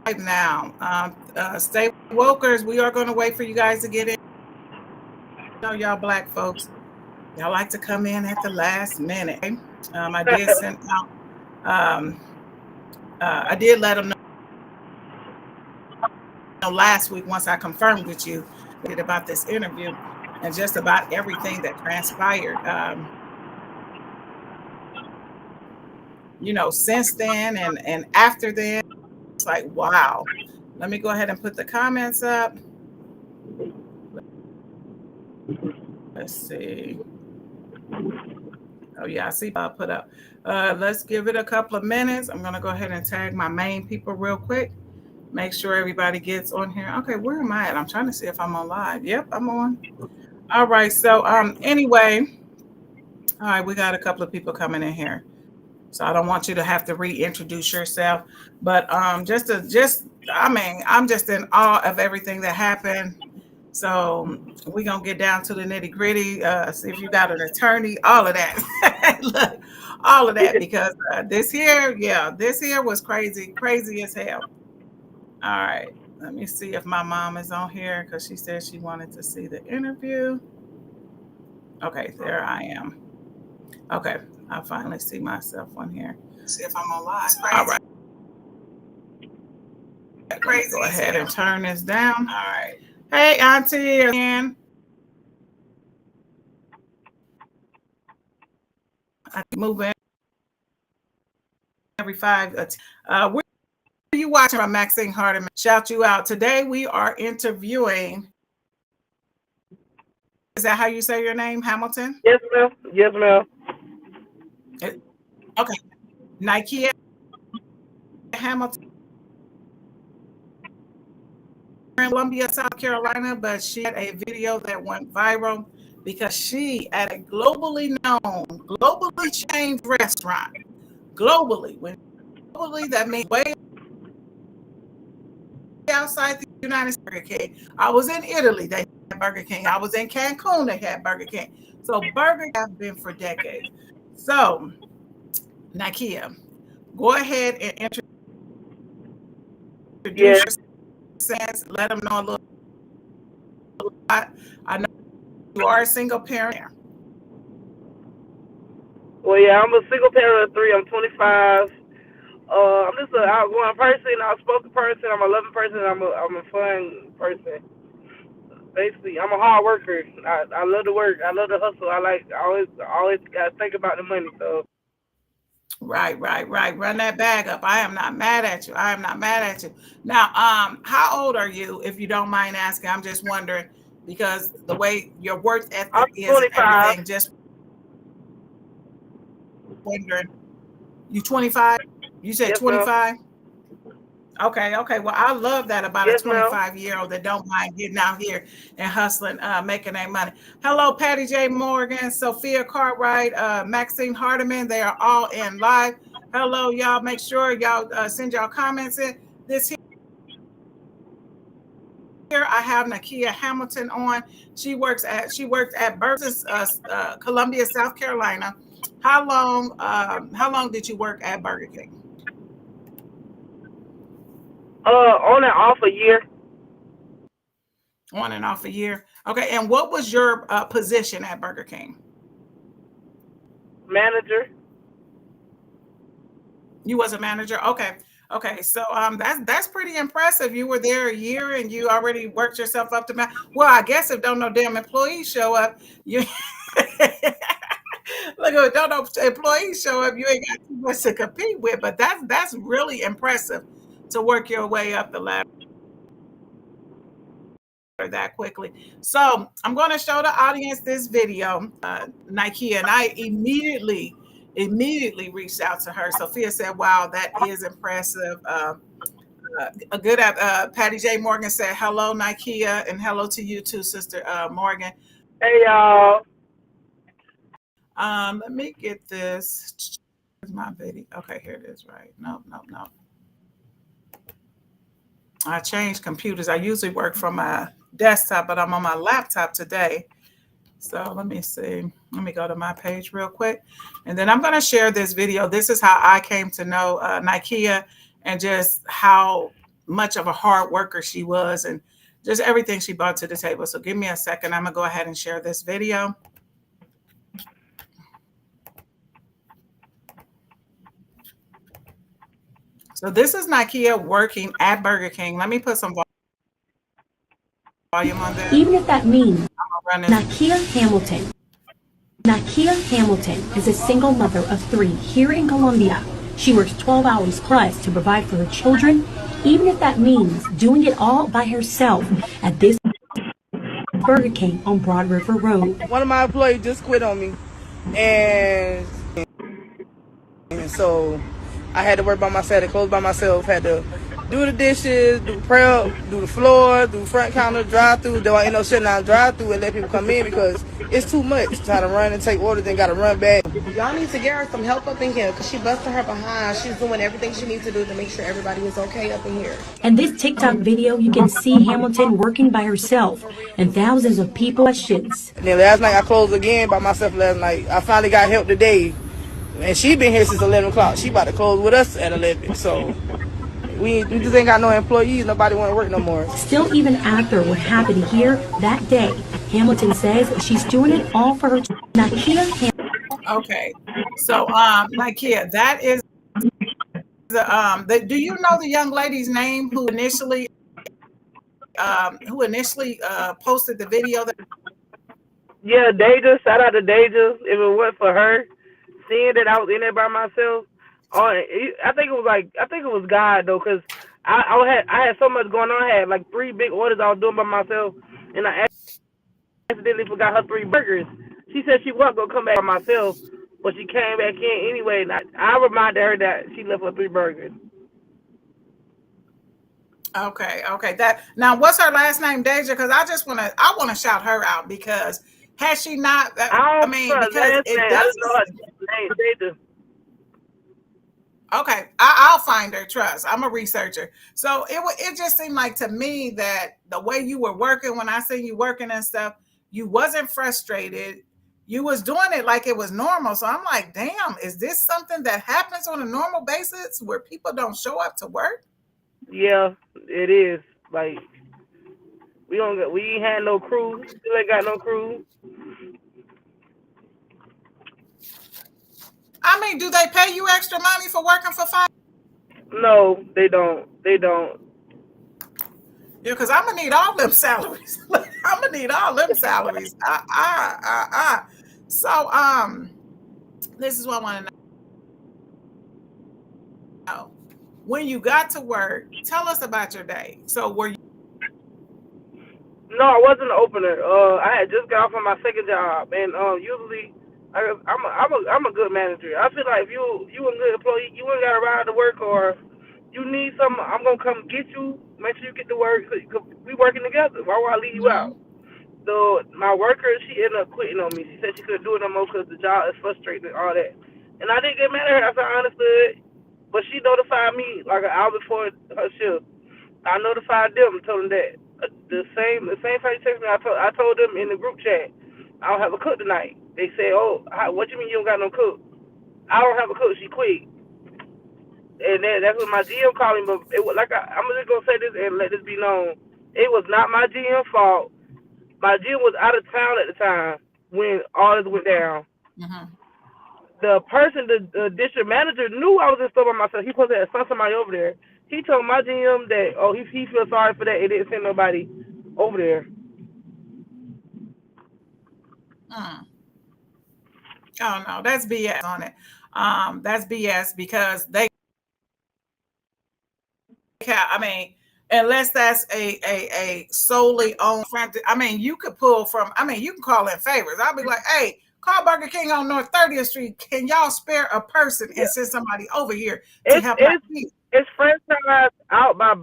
live now. Stay wokers. We are going to wait for you guys to get in. You know, y'all black folks, y'all like to come in at the last minute. I did send out. I did let them know last week once I confirmed with you about this interview and just about everything that transpired. You know, since then and after then, it's like wow. Let me go ahead and put the comments up. Let's see. Oh yeah, I see Bob put up. Let's give it a couple of minutes. I'm gonna go ahead and tag my main people real quick. Make sure everybody gets on here. Okay, where am I at? I'm trying to see if I'm on live. Yep, I'm on. All right. So anyway, all right, we got a couple of people coming in here. So I don't want you to have to reintroduce yourself. But I mean, I'm just in awe of everything that happened. So we're gonna get down to the nitty gritty. See if you got an attorney, all of that. Look, all of that because this here was crazy, crazy as hell. All right, let me see if my mom is on here because she said she wanted to see the interview. Okay, there I am. Okay, I finally see myself on here. See if I'm on live. All right. Crazy. Go ahead and turn this down. All right. Hey, Auntie again. I move in every 5. Where are you watching from Maxine Hardeman? Shout you out. Today we are interviewing. Is that how you say your name, Hamilton? Yes, ma'am. Yes, ma'am. Okay. Nikea Hamilton, Columbia, South Carolina, but she had a video that went viral because she at a globally known, globally chained restaurant. Globally, when globally that means way outside the United States. Burger King. I was in Italy, they had Burger King. I was in Cancun, they had Burger King. So burgers have been for decades. So, Nikea, go ahead and introduce yourself. Let them know a little. I know you are a single parent. Well, yeah, I'm a single parent of 3. I'm 25. I'm just an outgoing person, outspoken person. I'm a loving person. I'm a fun person. Basically, I'm a hard worker. I love to work. I love to hustle. I always gotta think about the money. So. Right. Run that bag up. I am not mad at you. I am not mad at you. Now, how old are you, if you don't mind asking? I'm just wondering because the way your work I'm ethic is and 25. everything. Just wondering. You 25? You said Yes, ma'am. 25? Okay. Well, I love that about a Yes, ma'am. 25-year-old that don't mind getting out here and hustling, making their money. Hello, Patty J. Morgan, Sophia Cartwright, Maxine Hardeman. They are all in live. Hello, y'all. Make sure y'all send y'all comments in. This here, I have Nakia Hamilton on. She worked at Burgess, Columbia, South Carolina. How long did you work at Burger King? On and off a year. On and off a year. Okay, and what was your position at Burger King? Manager. You was a manager. Okay. So that's pretty impressive. You were there a year and you already worked yourself up to. Well, I guess if don't no damn employees show up, you look at don't no employees show up, you ain't got too much to compete with. But that's really impressive to work your way up the ladder that quickly. So I'm going to show the audience this video, Nike, and I immediately reached out to her. Sophia said, "Wow, that is impressive." A good Patty J. Morgan said, "Hello, Nikea, and hello to you too, Sister Morgan." Hey, y'all. Let me get this. Where's my video? Okay, here it is. Right? No. I changed computers. I usually work from my desktop, but I'm on my laptop today. So let me see. Let me go to my page real quick. And then I'm going to share this video. This is how I came to know Nikea and just how much of a hard worker she was, and just everything she brought to the table. So give me a second. I'm gonna go ahead and share this video. So this is Nakia working at Burger King. Let me put some volume on this. Even if that means Run this. Nakia Hamilton. Nakia Hamilton is a single mother of 3 here in Colombia. She works 12 hours plus to provide for her children, even if that means doing it all by herself at this Burger King on Broad River Road. One of my employees just quit on me, and so I had to work by myself, had to close by myself, had to do the dishes, do prep, do the floor, do front counter, drive through. Though I end up shutting down drive through and let people come in because it's too much trying to run and take orders and got to run back. Y'all need to get her some help up in here because she busted her behind. She's doing everything she needs to do to make sure everybody is okay up in here. In this TikTok video, you can see Hamilton working by herself and thousands of people questions. And then last night I closed again by myself last night. I finally got help today. And she been here since 11 o'clock. She about to close with us at 11. So we just ain't got no employees. Nobody want to work no more. Still, even after what happened here that day, Hamilton says she's doing it all for her. Nakia Hamilton. Okay, so Nakia, that is the. Do you know the young lady's name who initially posted the video? Yeah, Deja. Shout out to Deja. If it wasn't for her, seeing that I was in there by myself, I think it was God though, cause I had so much going on. I had like 3 big orders I was doing by myself, and I accidentally forgot her 3 burgers. She said she wasn't gonna come back by myself, but she came back in anyway. And I reminded her that she left her 3 burgers. Okay. That now, what's her last name, Deja? Because I want to shout her out because has she not? I mean, because it does. Deja. Okay, I'll find her. Trust, I'm a researcher. So it just seemed like to me that the way you were working, when I seen you working and stuff, you wasn't frustrated. You was doing it like it was normal. So I'm like, damn, is this something that happens on a normal basis where people don't show up to work? Yeah, it is. Like we ain't had no crew. Still ain't got no crew. I mean, do they pay you extra money for working for 5? No, they don't. They don't. Yeah, because I'm gonna need all them salaries. I'm gonna need all them salaries. So this is what I want to know. When you got to work, tell us about your day. So were you? No, I wasn't an opener. I had just got off on my second job, and usually I'm a good manager. I feel like if you a good employee, you ain't got to ride to work, or you need something, I'm gonna come get you. Make sure you get to work. Cause we working together. Why would I leave you out? So my worker, she ended up quitting on me. She said she couldn't do it no more because the job is frustrating and all that. And I didn't get mad at her. I said I understood, but she notified me like an hour before her shift. I notified them and told them that the same time you text me, I told them in the group chat, I don't have a cook tonight. They say, oh, what you mean you don't got no cook? I don't have a cook. She quit. And that's what my GM called me. But it was like I'm just gonna say this and let this be known. It was not my GM fault. My GM was out of town at the time when all this went down. Mm-hmm. The person, the district manager, knew I was in store by myself. He supposed to have sent somebody over there. He told my GM that he feels sorry for that. It didn't send nobody over there. Oh no, that's BS on it. That's BS because they. I mean, unless that's a solely owned franchise. I mean, you could pull from. I mean, you can call in favors. I'll be like, hey, call Burger King on North 30th Street. Can y'all spare a person and send somebody over here to help out? It's franchised out by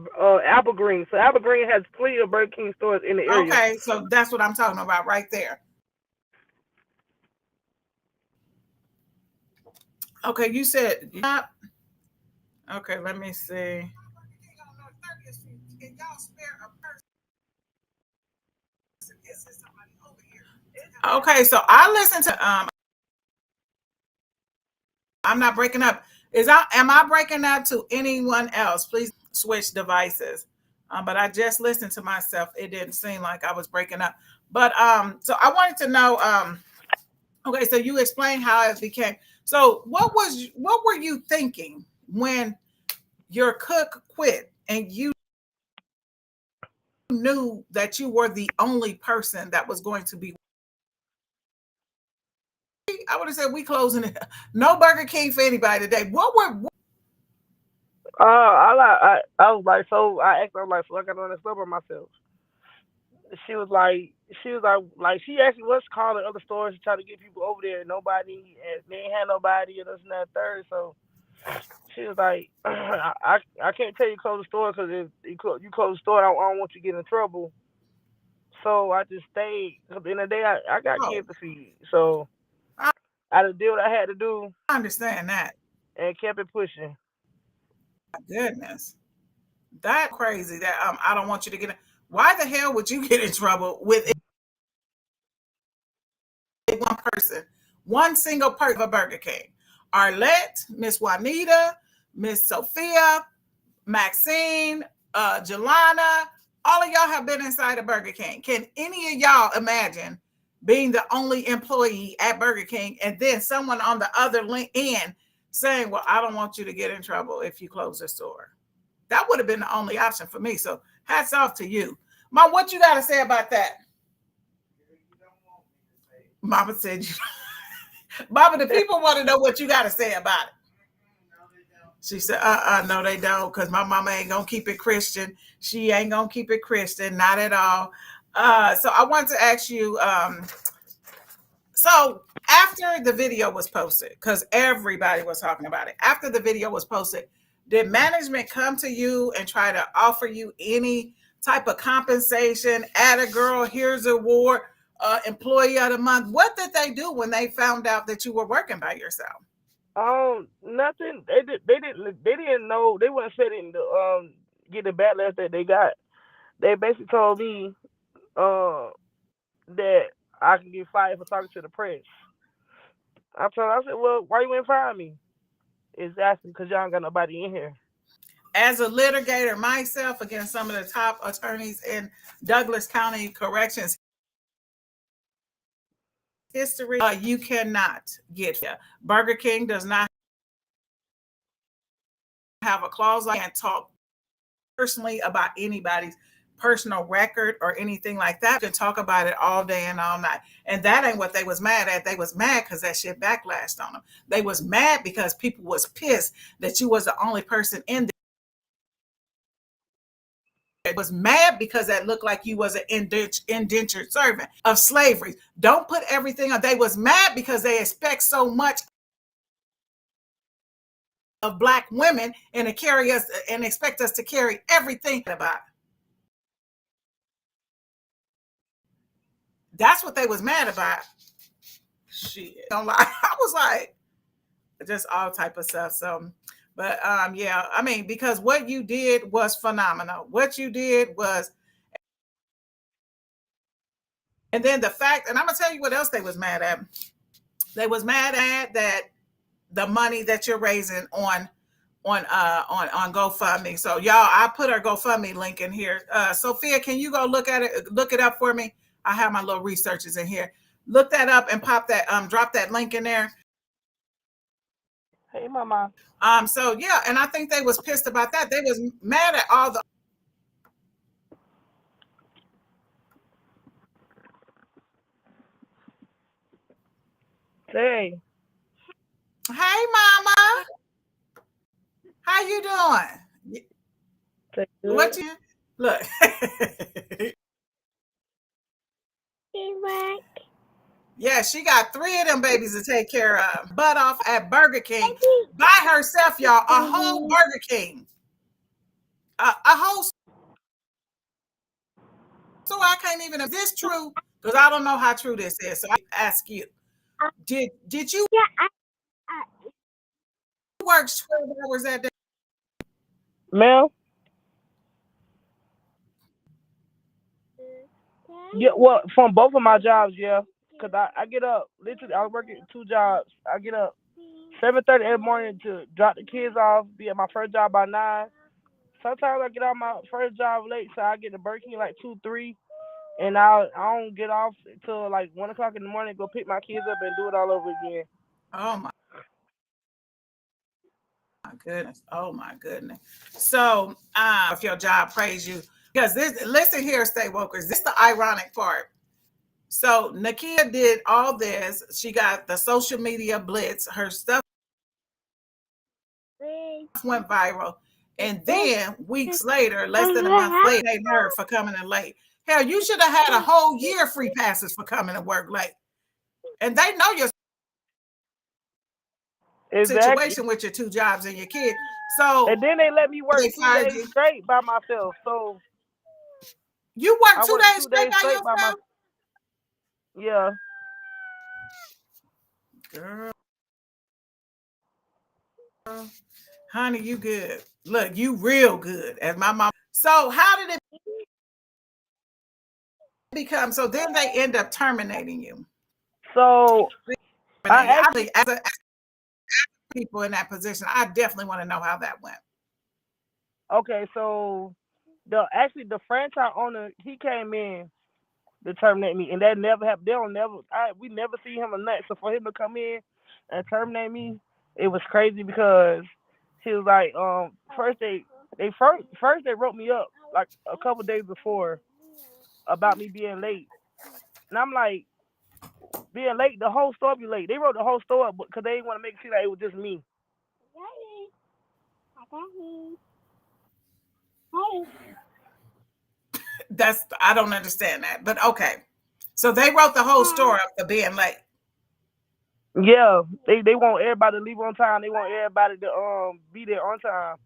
Apple Green. So Apple Green has plenty of Burger King stores in the area. Okay, so that's what I'm talking about right there. Okay, you said, okay, let me see. Okay, so I listened to I'm not breaking up. Am I breaking up to anyone else? Please switch devices. But I just listened to myself. It didn't seem like I was breaking up. But so I wanted to know. Okay, so you explained how it became. So what were you thinking when your cook quit and you knew that you were the only person that was going to be? I would have said we closing it. No Burger King for anybody today. I was like, so I asked her, like, so I got on the store by myself. She was like, she actually was calling other stores to try to get people over there. Nobody, and they ain't had nobody, and this and that third. So she was like, I can't tell you close the store because if you close the store, I don't want you to get in trouble. So I just stayed. 'Cause at the end of the day, I got Oh, kids to feed. So I I had to do what I had to do understand that. and kept it pushing. My goodness, that crazy. That I don't want you to get. Why the hell would you get in trouble with one person, one single person of a Burger King? Arlette, Miss Juanita, Miss Sophia, Maxine, Jelana, all of y'all have been inside a Burger King. Can any of y'all imagine being the only employee at Burger King and then someone on the other end saying, well, I don't want you to get in trouble if you close the store? That would have been the only option for me. So hats off to you. Mom, what you got to say about that? Mama said, Mama, the people want to know what you got to say about it. She said, no, they don't, because my mama ain't going to keep it Christian. She ain't going to keep it Christian, not at all. So I want to ask you, so after the video was posted, because everybody was talking about it, after the video was posted, did management come to you and try to offer you any type of compensation? Add a girl, here's an award, employee of the month. What did they do when they found out that you were working by yourself? Nothing. They didn't know. They weren't setting the get the backlash that they got. They basically told me uh that I can get fired for talking to the press. I said, well, why you ain't fire me? Exactly, because y'all ain't got nobody in here. As a litigator myself against some of the top attorneys in Douglas County Corrections history, you cannot get. Burger King does not have a clause. I can't talk personally about anybody's personal record or anything like that. You can talk about it all day and all night. And that ain't what they was mad at. They was mad because that shit backlashed on them. They was mad because people was pissed that you was the only person in there. It was mad because that looked like you was an indentured servant of slavery. Don't put everything on. They was mad because they expect so much of Black women and to carry us and expect us to carry everything about. That's what they was mad about. Shit, don't lie. I was like, just all type of stuff. So, but yeah, I mean, because what you did was phenomenal. What you did was, and then the fact, and I'm gonna tell you what else they was mad at. They was mad at that the money that you're raising on GoFundMe. So y'all, I put our GoFundMe link in here. Sophia, can you go look it up for me? I have my little researchers in here. Look that up and pop that drop that link in there. Hey, mama. So yeah, and I think they was pissed about that. They was mad at all the. Hey. Hey, mama, how you doing? Say What good. you look? Yeah, she got 3 of them babies to take care of. Butt off at Burger King by herself, y'all. A whole Burger King, a whole. So I can't even. Is this true? Because I don't know how true this is. So I ask you, did you work 12 hours that day? Mel? Yeah, well, from both of my jobs, yeah. Cause I get up. Literally, I was working 2 jobs. I get up 7:30 in the morning to drop the kids off, be at my first job by 9. Sometimes I get out my first job late, so I get to Burger King like 2, 3, and I don't get off until like 1 o'clock in the morning. Go pick my kids up and do it all over again. Oh my goodness. Oh my goodness. So, if your job praise you, because this, listen here, Stay Wokers, this is the ironic part. So Nakia did all this. She got the social media blitz. Her stuff went viral. And then weeks later, less than a month later, they her for coming in late. Hell, you should have had a whole year free passes for coming to work late. And they know your situation with your 2 jobs and your kid. So and then they let me work 2 days straight by myself. So you worked 2 days straight by yourself? Yeah. Girl. Honey, you good. Look, you real good, as my mom. So how did it become? So then they end up terminating you. So I actually, as people in that position, I definitely want to know how that went. Okay, so the franchise owner, he came in to terminate me, and that never happened. We never see him or nothing. So for him to come in and terminate me, it was crazy because he was like, first they wrote me up like a couple days before about me being late, and I'm like, being late, the whole store be late. They wrote the whole store up because they didn't want to make it seem like it was just me. I don't understand that, but okay. So they wrote the whole story up for being late. Yeah, they want everybody to leave on time. They want everybody to be there on time.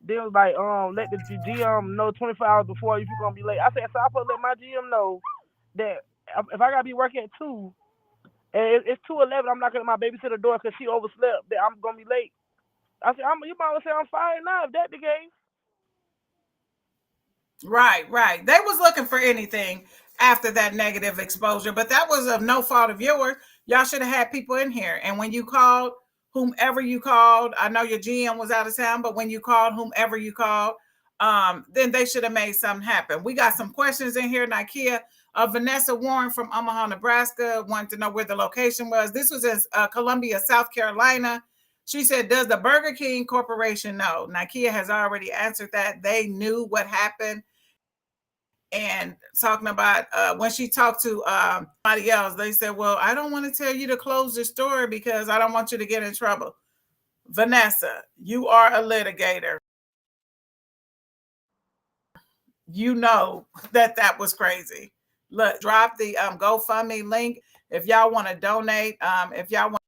They was like, let the GM know 24 hours before if you're gonna be late. I said, so I put let my GM know that if I gotta be working at 2 and it's 2:11, I'm not gonna let my babysitter door because she overslept, that I'm gonna be late. I said, you might well say I'm fired now if that's the case. Right. They was looking for anything after that negative exposure, but that was of no fault of yours. Y'all should have had people in here. And when you called, whomever you called, I know your GM was out of town, but when you called whomever you called, then they should have made something happen. We got some questions in here, Nakia. Vanessa Warren from Omaha, Nebraska wanted to know where the location was. This was in Columbia, South Carolina. She said, does the Burger King Corporation know? Nakia has already answered that. They knew what happened. And talking about when she talked to somebody else, they said, well, I don't want to tell you to close the store because I don't want you to get in trouble. Vanessa, you are a litigator. You know that was crazy. Look, drop the GoFundMe link if y'all want to donate. If y'all want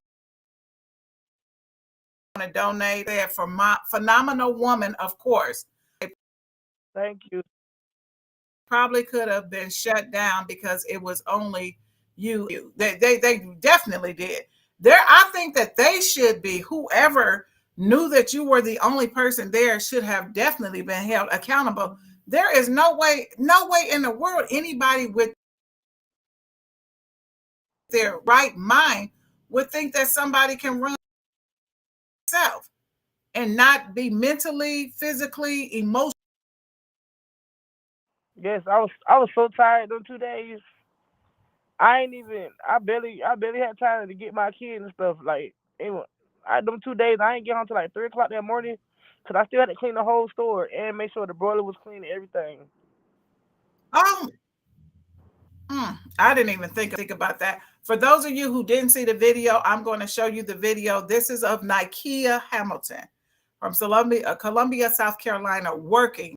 to donate there for my phenomenal woman, of course. Thank you. Probably could have been shut down because it was only you. They definitely did. I think that they should be, whoever knew that you were the only person there should have definitely been held accountable. There is no way in the world anybody with their right mind would think that somebody can run themselves and not be mentally, physically, emotionally. Yes, I was so tired those 2 days. I barely had time to get my kids and stuff. Like, them 2 days, I ain't get home till like 3 o'clock that morning because I still had to clean the whole store and make sure the broiler was clean and everything. I didn't even think about that. For those of you who didn't see the video, I'm going to show you the video. This is of Nakia Hamilton from Columbia, South Carolina, working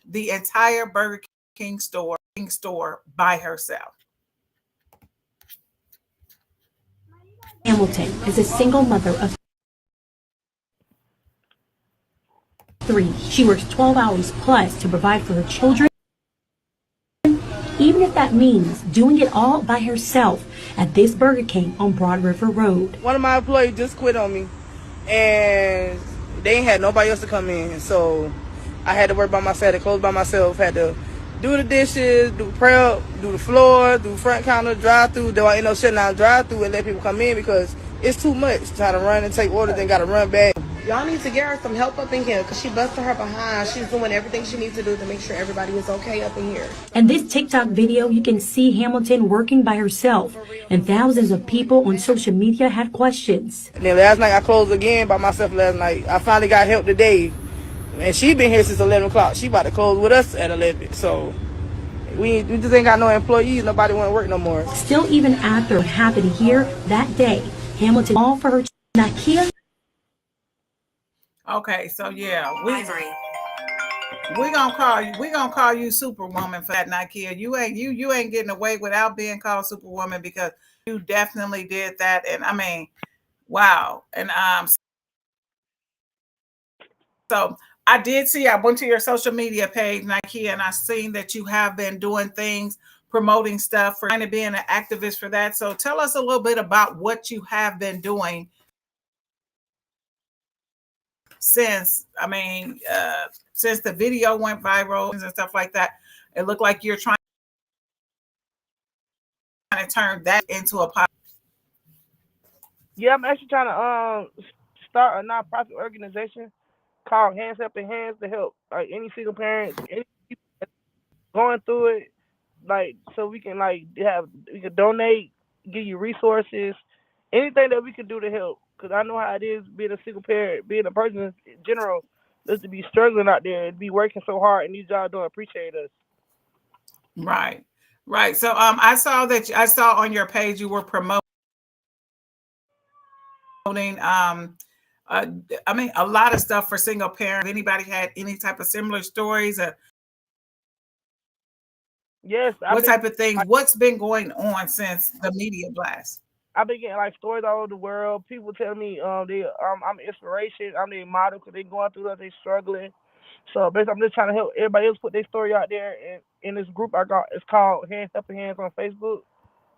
the entire Burger King store by herself. Hamilton is a single mother of 3. She works 12 hours plus to provide for her children, even if that means doing it all by herself at this Burger King on Broad River Road. One of my employees just quit on me, and they ain't had nobody else to come in, so I had to work by myself, had to close by myself, had to do the dishes, do prep, do the floor, do front counter, drive through. Though I end up shutting down drive through and let people come in because it's too much. Trying to run and take orders, then got to run back. Y'all need to get her some help up in here because she busted her behind. She's doing everything she needs to do to make sure everybody is okay up in here. In this TikTok video, you can see Hamilton working by herself, and thousands of people on social media had questions. And then last night I closed again by myself last night. I finally got help today. And she been here since 11 o'clock. She about to close with us at 11. So we just ain't got no employees. Nobody want to work no more. Still, even after what happened here that day, Hamilton all for her. Nakia. Okay, so yeah, we gonna call you Superwoman for that, Nakia. You ain't getting away without being called Superwoman because you definitely did that. And I mean, wow. And so I did see, I went to your social media page, Nakia, and I seen that you have been doing things, promoting stuff, for trying to being an activist for that. So tell us a little bit about what you have been doing since, since the video went viral and stuff like that. It looked like you're trying to turn that into a positive. Yeah, I'm actually trying to start a nonprofit organization called Hands Helping Hands to help like any single parents, any people that's going through it, like so we can we can donate, give you resources, anything that we can do to help. Cause I know how it is being a single parent, being a person in general, just to be struggling out there and be working so hard, and these jobs don't appreciate us. Right, right. So I saw that I saw on your page you were promoting uh, a lot of stuff for single parents. Anybody had any type of similar stories? Yes, What type of things? What's been going on since the media blast? I've been getting like stories all over the world. People tell me I'm inspiration. I'm their model because they going through that, they struggling. So basically, I'm just trying to help everybody else put their story out there. And in this group I got, it's called Hands Helping Hands on Facebook.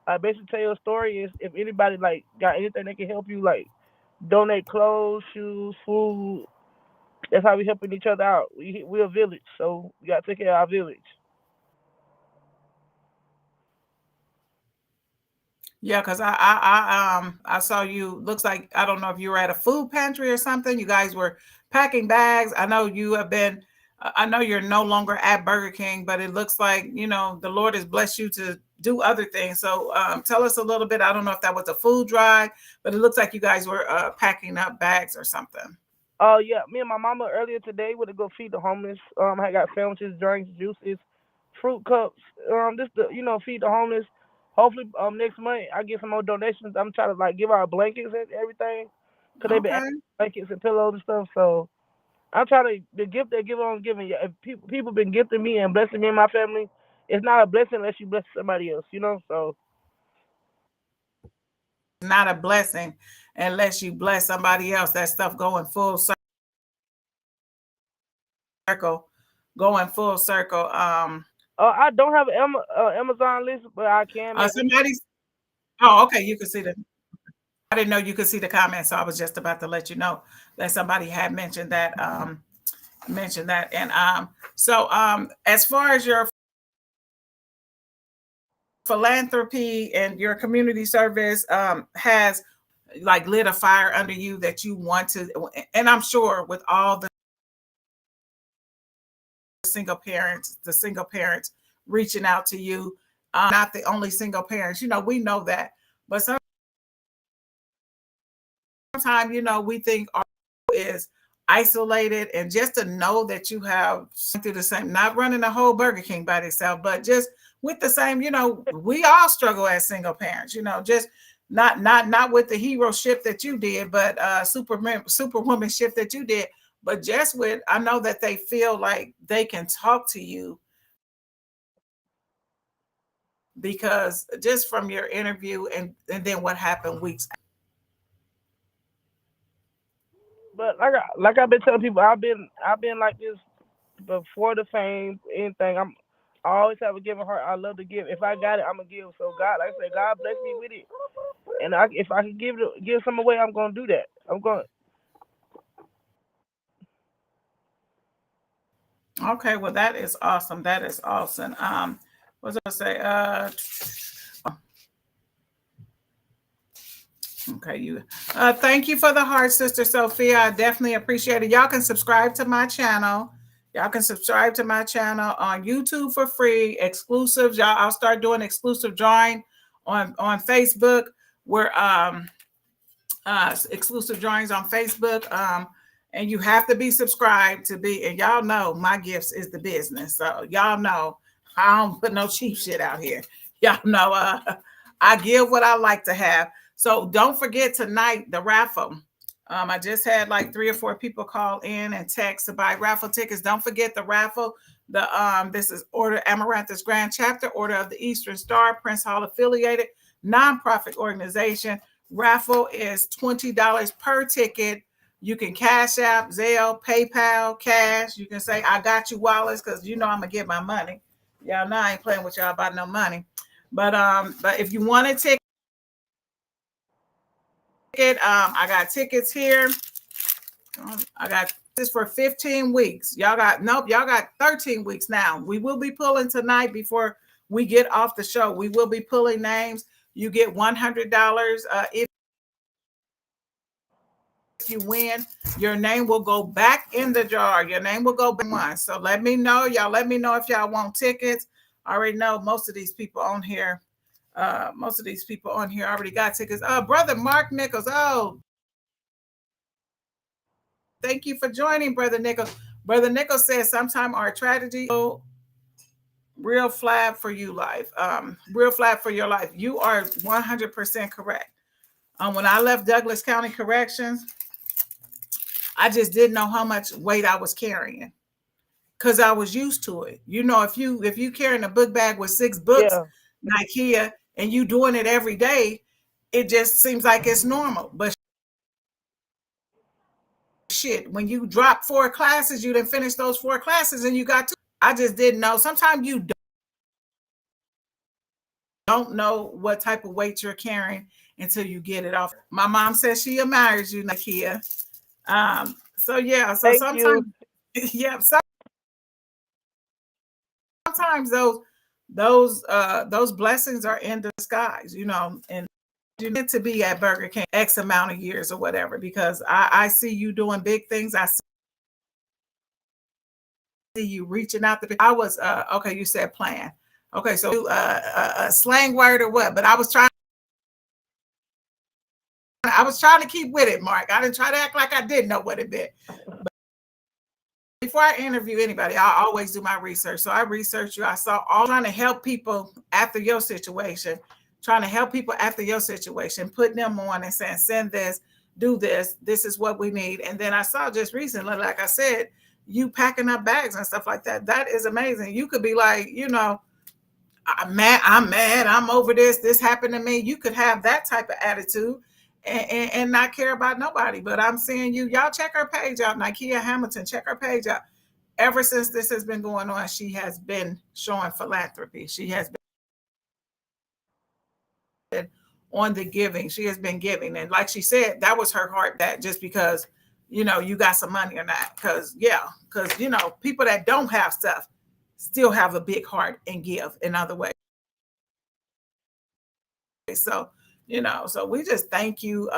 I basically tell your story is if anybody like got anything that can help you, like donate clothes, shoes, food. That's how we helping each other out. We're a village, so we gotta take care of our village. Yeah, because I saw you. Looks like I don't know if you were at a food pantry or something. You guys were packing bags. I know you have been. I know you're no longer at Burger King, but it looks like the Lord has blessed you to do other things. So tell us a little bit. I don't know if that was a food drive, but it looks like you guys were packing up bags or something. Oh yeah, me and my mama earlier today went to go feed the homeless. I got sandwiches, drinks, juices, fruit cups. Just to feed the homeless. Hopefully, next month I get some more donations. I'm trying to like give out blankets and everything, cause they been Okay. asking for blankets and pillows and stuff. So I'm trying to the gift they give on giving. Yeah, if people been gifting me and blessing me and my family, it's not a blessing unless you bless somebody else. So Not a blessing unless you bless somebody else. That stuff circle, going full circle. I don't have an Amazon list, but I can make one. Somebody's. Oh, okay. You can see the. I didn't know you could see the comments, so I was just about to let you know that somebody had mentioned that. And as far as your philanthropy and your community service has like lit a fire under you that you want to, and I'm sure with all the single parents reaching out to you, not the only single parents. We know that, but sometimes we think our is isolated, and just to know that you have through the same, not running a whole Burger King by itself, but just with the same, we all struggle as single parents, just not with the hero ship that you did, but superwoman ship that you did, but just with, I know that they feel like they can talk to you because just from your interview and then what happened weeks. But like I've been telling people, I've been like this before the fame, anything. I always have a giving heart. I love to give. If I got it, I'm gonna give. So God, like I said, God bless me with it. And if I can give some away, I'm gonna do that. I'm going. Okay, well that is awesome. That is awesome. What was I gonna say? Okay, you. Thank you for the heart, Sister Sophia. I definitely appreciate it. Y'all can subscribe to my channel. Y'all can subscribe to my channel on YouTube for free. Exclusives, y'all. I'll start doing exclusive drawing on Facebook. Where exclusive drawings on Facebook. And you have to be subscribed to be. And y'all know my gifts is the business. So y'all know I don't put no cheap shit out here. Y'all know I give what I like to have. So don't forget tonight the raffle. I just had like 3 or 4 people call in and text to buy raffle tickets. Don't forget the raffle. The This is Order Amaranthus Grand Chapter, Order of the Eastern Star, Prince Hall affiliated nonprofit organization. Raffle is $20 per ticket. You can Cash App, Zelle, PayPal, cash. You can say, I got you, Wallace, because you know I'm going to get my money. Y'all know I ain't playing with y'all about no money. But if you want a ticket, I got tickets here. I got this for 15 weeks. Y'all got 13 weeks now. We will be pulling tonight before we get off the show. We will be pulling names. You get $100 if you win. Your name will go back in the jar. Your name will go back once. So let me know. Y'all let me know if y'all want tickets. I already know most of these people on here. Already got tickets. Brother Mark Nichols. Oh, thank you for joining, Brother Nichols. Brother Nichols says sometime our tragedy real flag for you life. Real flag for your life. You are 100% correct. When I left Douglas County Corrections, I just didn't know how much weight I was carrying because I was used to it. You know, if you carrying a book bag with 6 books, Yeah. Nikea, and you doing it every day, it just seems like it's normal. But shit, when you drop 4 classes, you didn't finish those 4 classes and you got 2. I just didn't know. Sometimes you don't know what type of weight you're carrying until you get it off. My mom says she admires you, Nakia. So yeah, so Thank you. sometimes, yeah, sometimes those blessings are in disguise, you know, and you need to be at Burger King X amount of years or whatever, because I see you doing big things. I see you reaching out to. I was okay. You said plan. Okay, so a slang word or what? But I was trying. To keep with it, Mark. I didn't try to act like I didn't know what it meant. But before I interview anybody, I always do my research. So I researched you. I saw all trying to help people after your situation, putting them on and saying, send this, do this. This is what we need. And then I saw just recently, like I said, you packing up bags and stuff like that. That is amazing. You could be like, you know, I'm mad. I'm over this. This happened to me. You could have that type of attitude and not care about nobody. But I'm seeing you. Y'all check her page out. Nikea Hamilton, check her page out. Ever since this has been going on, she has been showing philanthropy. She has been on the giving. She has been giving. And like she said, that was her heart, that just because, you know, you got some money or not. Because you know, people that don't have stuff still have a big heart and give in other ways. So, you know, so we just thank you.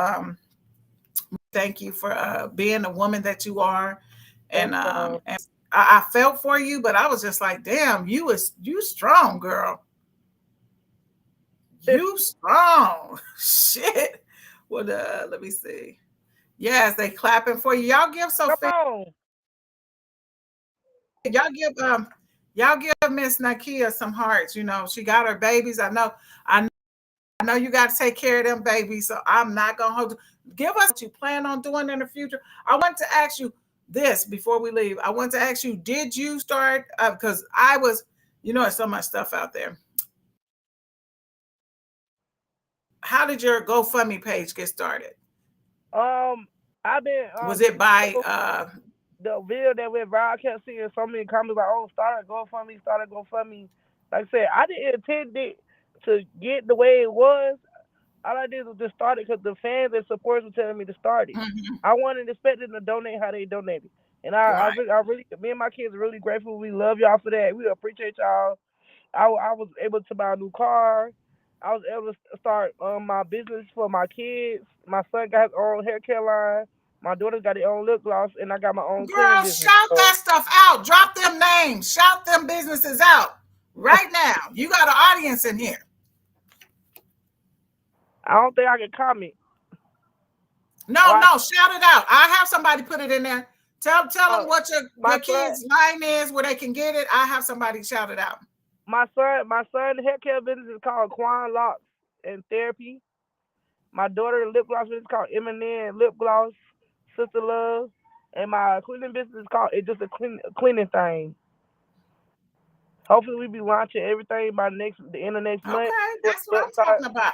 Thank you for being the woman that you are. And I felt for you, but I was just like, damn, you strong, girl. You strong. Shit. Well, let me see. Yes, they clapping for you. Y'all give Come Sophia. on. Y'all give y'all give Miss Nakia some hearts. You know, she got her babies. I know you got to take care of them babies, so I'm not gonna hold you. Give us what you plan on doing in the future. I want to ask you this before we leave. I want to ask you, did you start because I was, you know, there's so much stuff out there. How did your GoFundMe page get started? I've been Was it by the video that went viral. I kept seeing so many comments like, "Oh, started GoFundMe." Like I said, I didn't intend it to get the way it was. All I did was just start it because the fans and supporters were telling me to start it. mhm. I wasn't expecting to donate how they donated. And Right. I really, me and my kids are really grateful. We love y'all for that. We appreciate y'all. I was able to buy a new car. I was able to start my business for my kids. My son got his own hair care line. My daughter got her own lip gloss, and I got my own cleaning Girl, business. shout So that stuff out. Drop them names. Shout them businesses out right now. You got an audience in here. I don't think I can comment. Oh, No, no, shout it out. I have somebody put it in there. Tell them uh, what my your son, kids' line is, where they can get it. I have somebody shout it out. my son hair care business is called Quan Locks and Therapy. My daughter lip gloss business is called M&N Lip Gloss, Sister Love, and my cleaning business is called It's Just a Cleaning Thing. Hopefully, we be launching everything by the end of next month. Okay, Doing that's the what I'm website. talking about.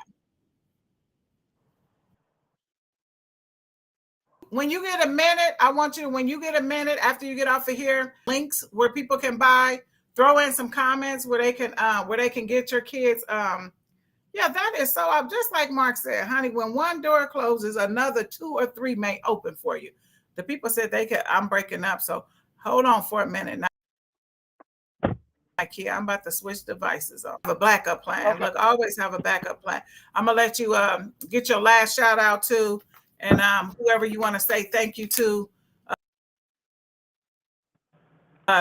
When you get a minute, I want you to, when you get a minute after you get off of here, links where people can buy, throw in some comments where they can get your kids. Yeah, that is so up. Just like Mark said, honey, when one door closes, another two or three may open for you. The people said they could, I'm breaking up. So hold on for a minute. Now, Ikea, I'm about to switch devices on. Have a backup plan. Okay. Look, always have a backup plan. I'm gonna let you get your last shout out to, and whoever you want to say thank you to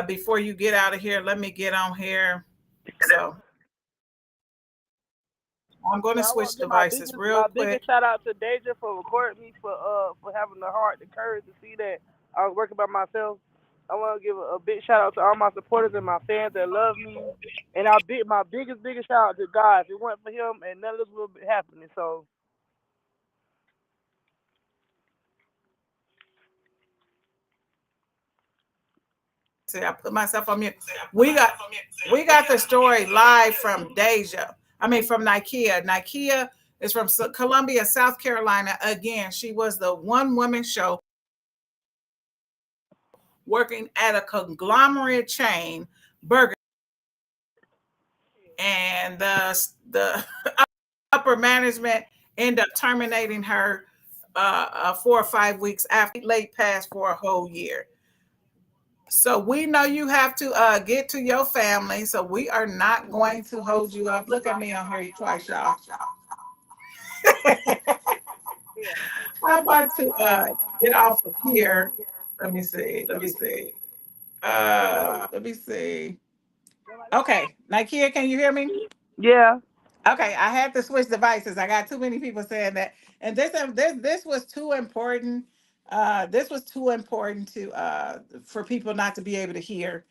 before you get out of here. Let me get on here. So I'm going to Yeah, I want switch to give devices real my quick. biggest shout out to Deja for recording me for having the heart, the courage to see that I was working by myself. I want to give a big shout out to all my supporters and my fans that love me. And my biggest shout out to God. If it weren't for him, and none of this would be happening. So See, I put myself on mute. We got we got the story live from Deja. I mean, from Nikea. Nikea is from Columbia, South Carolina. Again, she was the one woman show working at a conglomerate chain burger, and the upper management ended up terminating her 4 or 5 weeks after late pass for a whole year. So we know you have to get to your family. So we are not going to hold you up. Look at me on here twice, y'all. yeah, I'm about to get off of here. Let me see. Let me see. Let me see. Okay, Nikia, can you hear me? yeah, Okay, I had to switch devices. I got too many people saying that, and this was too important. This was too important to for people not to be able to hear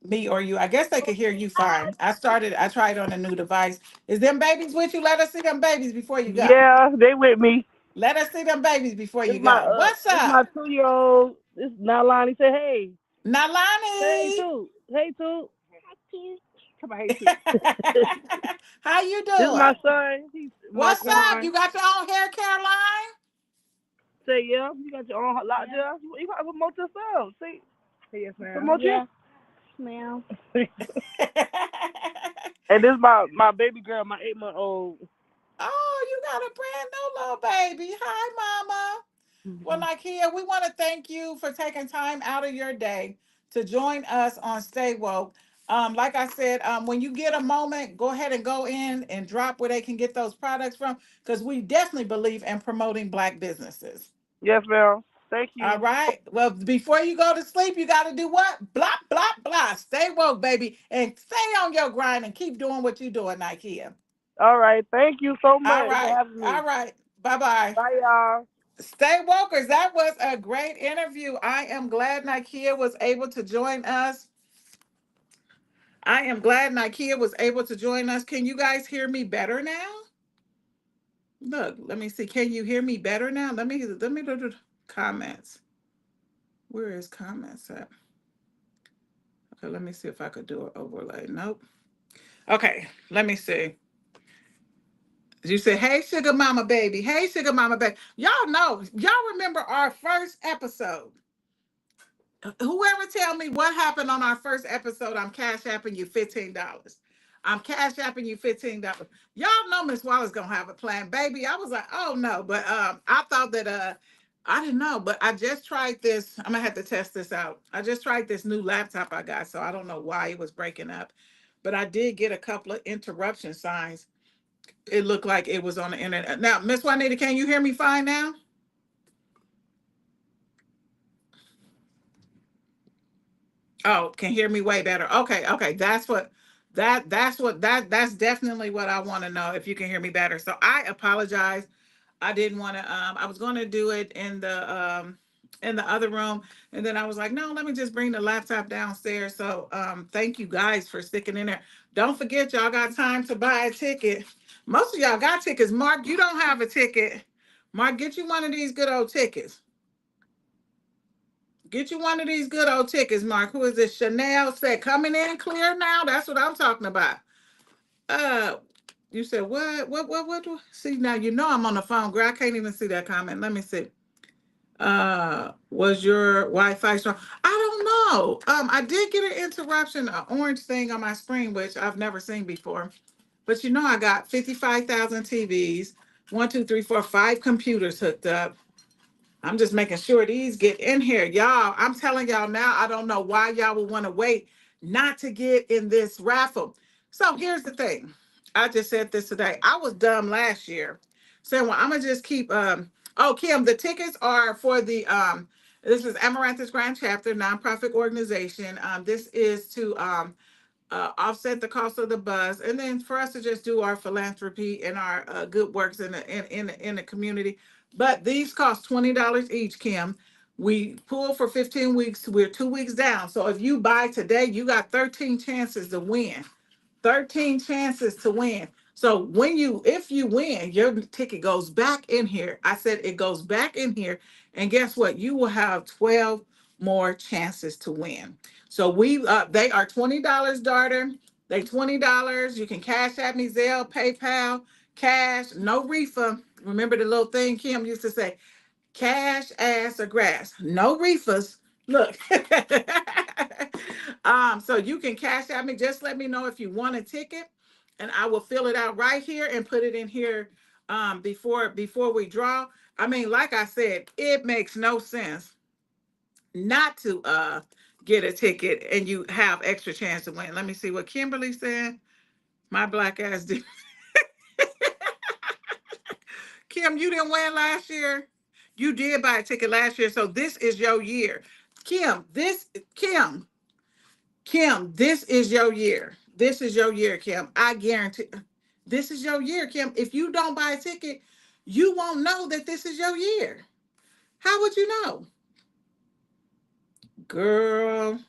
me or you. I guess they could hear you fine. I tried on a new device. Is them babies with you? Let us see them babies before you go. yeah. They with me. Let us see them babies before This you go. What's this my up? 2-year-old. This is Nalani. Say hey, hey Nalani. too, hey too. Come on, hey too. How you This is my doing? son. He's What's up? Marquand. You got your own hair care line? Say yeah. You got your own lot there. You got to promote yourself. See. Say yes, ma'am. Promote yeah. Ma'am. And this is my baby girl, my 8-month-old. Oh, you got a brand new little baby. Hi, mama. Well, Mm-hmm. Nakia, we want to thank you for taking time out of your day to join us on Stay Woke. Like I said, when you get a moment, go ahead and go in and drop where they can get those products from, because we definitely believe in promoting Black businesses. Yes, ma'am. Thank All you. right. Well, before you go to sleep, you got to do what? Blah, blah, blah. Stay woke, baby, and stay on your grind and keep doing what you're doing, Nakia. All right. Thank you so All much for right. having me. All right. Bye bye. Bye, y'all. Stay wokers. That was a great interview. I am glad Nikia was able to join us. I am glad Nikia was able to join us. Can you guys hear me better now? Look, let me see. Can you hear me better now? Let me do the comments. Where is comments at? Okay, let me see if I could do an overlay. Nope. Okay, let me see. You said, "Hey, sugar mama, baby. Hey, sugar mama, baby." Y'all remember our first episode? Whoever tell me what happened on our first episode, I'm cash apping you $15. I'm cash apping you $15. Y'all know Miss Wallace gonna have a plan, baby. I was like, oh no, but I thought that I didn't know, but I just tried this. I'm gonna have to test this out. I just tried this new laptop I got, so I don't know why it was breaking up. But I did get a couple of interruption signs. It looked like it was on the internet. Now, Miss Juanita, can you hear me fine now? Oh, can hear me way better. Okay, okay. That's definitely what I want to know if you can hear me better. So I apologize. I didn't want to I was going to do it in the other room, and then I was like, no, let me just bring the laptop downstairs. So thank you guys for sticking in there. Don't forget, y'all got time to buy a ticket. Most of y'all got tickets. Mark, you don't have a ticket. Mark, get you one of these good old tickets. Get you one of these good old tickets, Mark. Who is this? Chanel said coming in clear now. That's what I'm talking about. Uh, you said what? What? See now, you know I'm on the phone, girl. I can't even see that comment. Let me see. Was your Wi-Fi strong? I don't know. I did get an interruption, an orange thing on my screen, which I've never seen before. But you know, I got 55,000 TVs, one, two, three, four, five computers hooked up. I'm just making sure these get in here. Y'all, I'm telling y'all now, I don't know why y'all would want to wait not to get in this raffle. So here's the thing. I just said this today. I was dumb last year. Saying, well, I'm gonna just keep oh Kim, the tickets are for the this is Amaranthus Grand Chapter, nonprofit organization. This is to offset the cost of the bus, and then for us to just do our philanthropy and our good works in the community. But these cost $20 each, Kim. We pull for 15 weeks. We're 2 weeks down. So if you buy today, you got 13 chances to win. 13 chances to win. So if you win, your ticket goes back in here. I said it goes back in here. And guess what? You will have 12 more chances to win. So they are $20, daughter. They $20. You can cash at me, Zelle, PayPal, cash, no refund. Remember the little thing Kim used to say, cash, ass, or grass. No reefers. Look. So you can cash at me. Just let me know if you want a ticket, and I will fill it out right here and put it in here before we draw. I mean, like I said, it makes no sense not to get a ticket and you have extra chance to win. Let me see what Kimberly said. My black ass did. Kim, you didn't win last year. You did buy a ticket last year, so this is your year. Kim, Kim, this is your year. This is your year, Kim. I guarantee this is your year, Kim. If you don't buy a ticket, you won't know that this is your year. How would you know? Girl,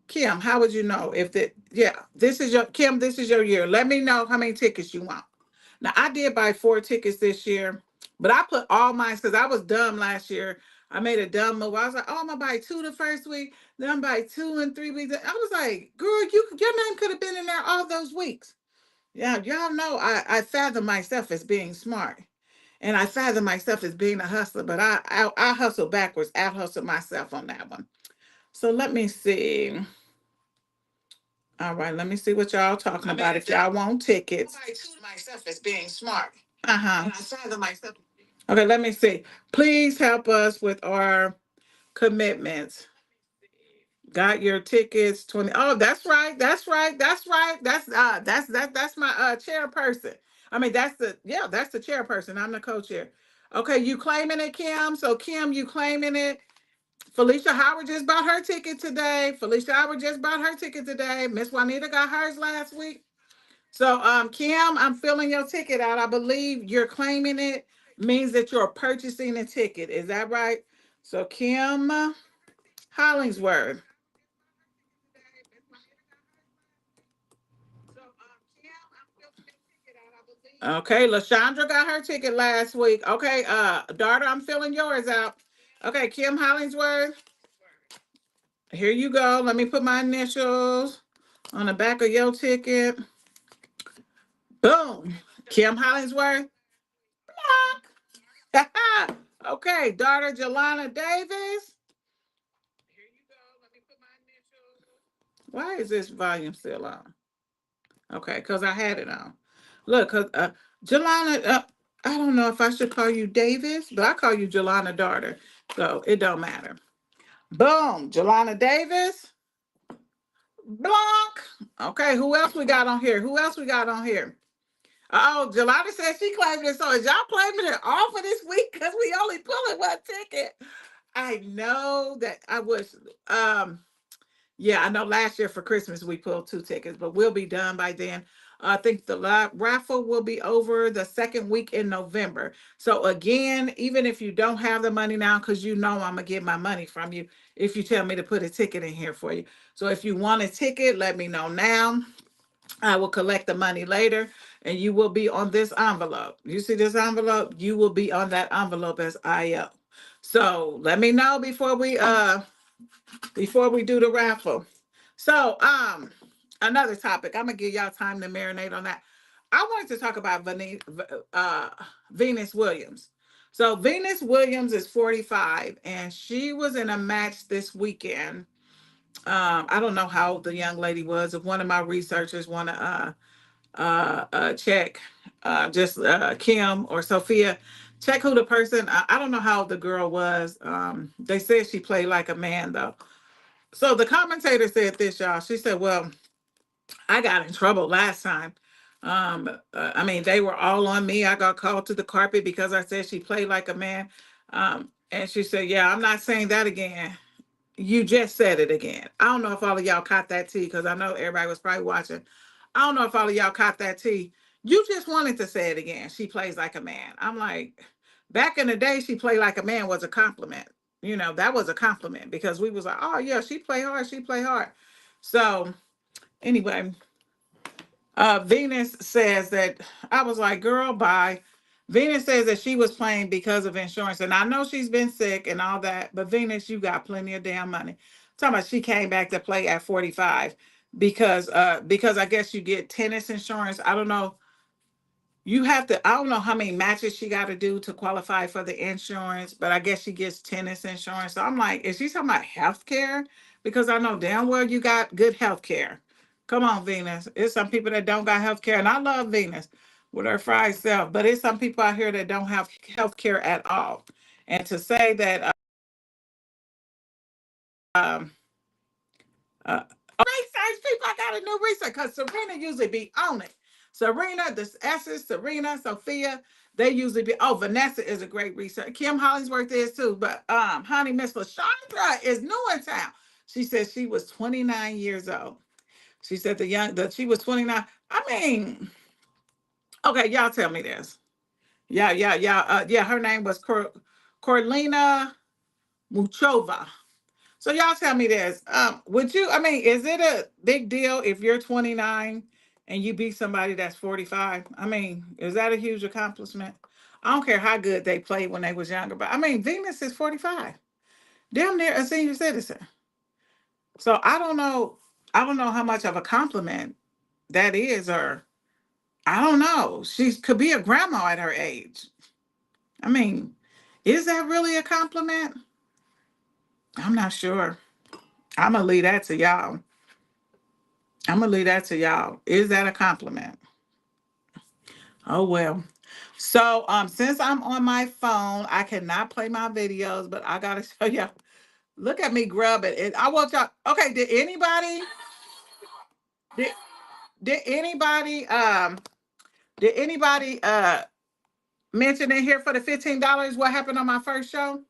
Kim, how would you know if this is your Kim, this is your year. Let me know how many tickets you want. Now I did buy 4 tickets this year, but I put all mine because I was dumb last year. I made a dumb move. I was like, oh, I'm gonna buy 2 the first week, then I'm gonna buy 2 and 3 weeks. I was like, girl, your name could have been in there all those weeks. Yeah, y'all know I fathom myself as being smart. And I fathom myself as being a hustler, but I hustle backwards, out hustle myself on that one. So let me see. All right, let me see what y'all talking about. If y'all want tickets. Myself as being smart. Uh-huh. Okay, let me see. Please help us with our commitments. Got your tickets 20. Oh, that's right. That's right. That's right. That's my chairperson. I mean, that's the chairperson. I'm the co-chair. Okay, you claiming it, Kim? So Kim, you claiming it? Felicia Howard just bought her ticket today. Felicia Howard just bought her ticket today. Miss Juanita got hers last week. So, Kim, I'm filling your ticket out. I believe you're claiming it means that you're purchasing a ticket. Is that right? So, Kim Hollingsworth. Okay, LaShondra got her ticket last week. Okay, daughter, I'm filling yours out. Okay, Kim Hollingsworth. Here you go. Let me put my initials on the back of your ticket. Boom. Kim Hollingsworth. Okay, daughter Jelana Davis. Here you go. Let me put my initials. Why is this volume still on? Okay, because I had it on. Look, because Jelana, I don't know if I should call you Davis, but I call you Jelana daughter. So it don't matter. Boom. Jelana Davis. Blanc. Okay, who else we got on here? Who else we got on here? Oh, Jelana said she claimed it. So is y'all claiming it all for this week? Because we only pulling one ticket. I know that I was yeah, I know last year for Christmas we pulled two tickets, but we'll be done by then. I think the raffle will be over the second week in November. So again, even if you don't have the money now, because you know I'm gonna get my money from you if you tell me to put a ticket in here for you. So if you want a ticket, let me know now. I will collect the money later, and you will be on this envelope. You see this envelope? You will be on that envelope as IO. So let me know before we do the raffle. So, another topic. I'm gonna give y'all time to marinate on that. I wanted to talk about Venus Williams. So Venus Williams is 45, and she was in a match this weekend. I don't know how old the young lady was. If one of my researchers want to check, just Kim or Sophia, check who the person. I don't know how old the girl was. They said she played like a man though. So the commentator said this, y'all. She said, "Well, I got in trouble last time. I mean, they were all on me. I got called to the carpet because I said she played like a man." And she said, "Yeah, I'm not saying that again. You just said it again." I don't know if all of y'all caught that tea because I know everybody was probably watching. I don't know if all of y'all caught that tea. You just wanted to say it again. She plays like a man. I'm like, back in the day, she played like a man was a compliment. You know, that was a compliment because we was like, oh yeah, she play hard. She play hard. So anyway, Venus says that I was like, girl, bye. Venus says that she was playing because of insurance. And I know she's been sick and all that, but Venus, you got plenty of damn money. Talking about she came back to play at 45 because I guess you get tennis insurance. I don't know, you have to, I don't know how many matches she got to do to qualify for the insurance, but I guess she gets tennis insurance. So I'm like, is she talking about health care? Because I know damn well you got good health care. Come on, Venus. It's some people that don't got health care, and I love Venus with her fried self, but it's some people out here that don't have health care at all. And to say that um, research people. I got a new research because Serena usually be on it. Serena, the S's, Serena, Sophia, they usually be. Oh, Vanessa is a great research. Kim Hollingsworth is too. But honey, Miss Lashandra is new in town. She said she was 29 years old. She said that she was 29. I mean, okay, y'all tell me this. Yeah. Her name was Corlina Muchova. So y'all tell me this. Would you, I mean, is it a big deal if you're 29 and you beat somebody that's 45? I mean, is that a huge accomplishment? I don't care how good they played when they was younger, but I mean, Venus is 45. Damn near a senior citizen. So I don't know how much of a compliment that is, or I don't know. She could be a grandma at her age. I mean, is that really a compliment? I'm not sure. I'm gonna leave that to y'all. I'm gonna leave that to y'all. Is that a compliment? Oh well. So since I'm on my phone, I cannot play my videos, but I gotta show y'all. Look at me grubbing it. I want y'all. Okay, did, did anybody did anybody mention in here for the $15 what happened on my first show?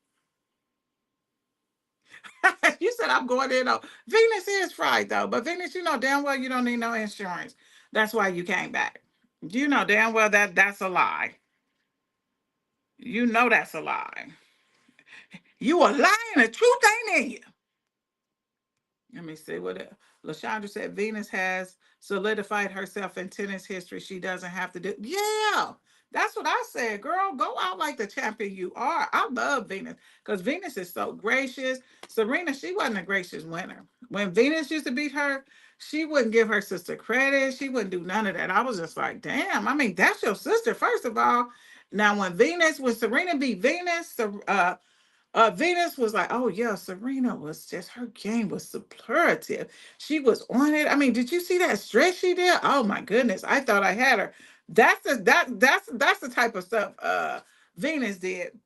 You said I'm going in on Venus is fried though, but Venus, you know damn well you don't need no insurance. That's why you came back. You know damn well that that's a lie. You know that's a lie. You a lying, the truth ain't in you. Let me see what it. Lashandra said Venus has solidified herself in tennis history. She doesn't have to do. Yeah, that's what I said, girl. Go out like the champion you are. I love Venus because Venus is so gracious. Serena, she wasn't a gracious winner. When Venus used to beat her, she wouldn't give her sister credit. She wouldn't do none of that. I was just like, damn. I mean, that's your sister, first of all. Now, when Serena beat Venus, Venus was like, oh yeah, Serena was just, her game was superlative. She was on it. I mean, did you see that stretch she did? Oh my goodness, I thought I had her. That's the type of stuff Venus did.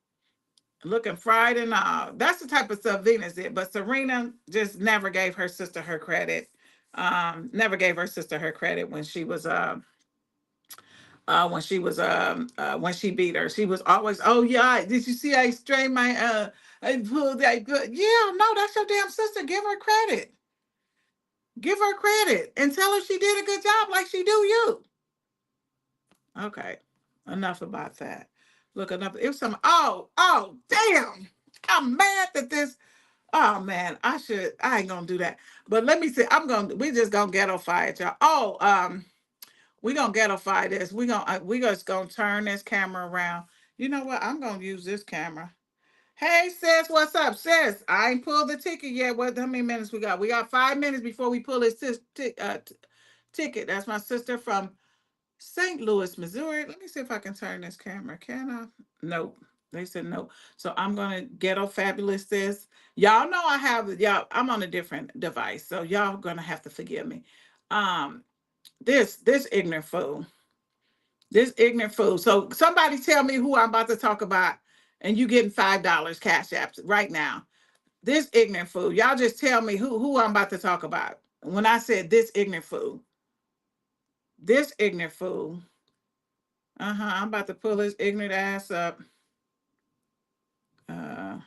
Looking fried and all. That's the type of stuff Venus did. But Serena just never gave her sister her credit. Never gave her sister her credit when she beat her. She was always, oh yeah, did you see I strained my I pulled that good. Yeah, no, that's your damn sister. Give her credit. Give her credit and tell her she did a good job like she do you. Okay. Enough about that. Look, enough. It was some, oh, damn. I'm mad that this. Oh man, I ain't gonna do that. But let me see. We just gonna ghetto fire it, y'all. We gonna ghetto fire this. We just gonna turn this camera around. You know what? I'm gonna use this camera. Hey sis, what's up, sis? I ain't pulled the ticket yet. How many minutes we got? We got 5 minutes before we pull this ticket. That's my sister from St. Louis, Missouri. Let me see if I can turn this camera. Can I? Nope. They said no. So I'm gonna ghetto fabulous this. Y'all know I have y'all. I'm on a different device, so y'all gonna have to forgive me. Um, this ignorant fool. This ignorant fool. So somebody tell me who I'm about to talk about, and you getting $5 cash apps right now. This ignorant fool. Y'all just tell me who I'm about to talk about. When I said this ignorant fool, this ignorant fool. I'm about to pull his ignorant ass up. Uh,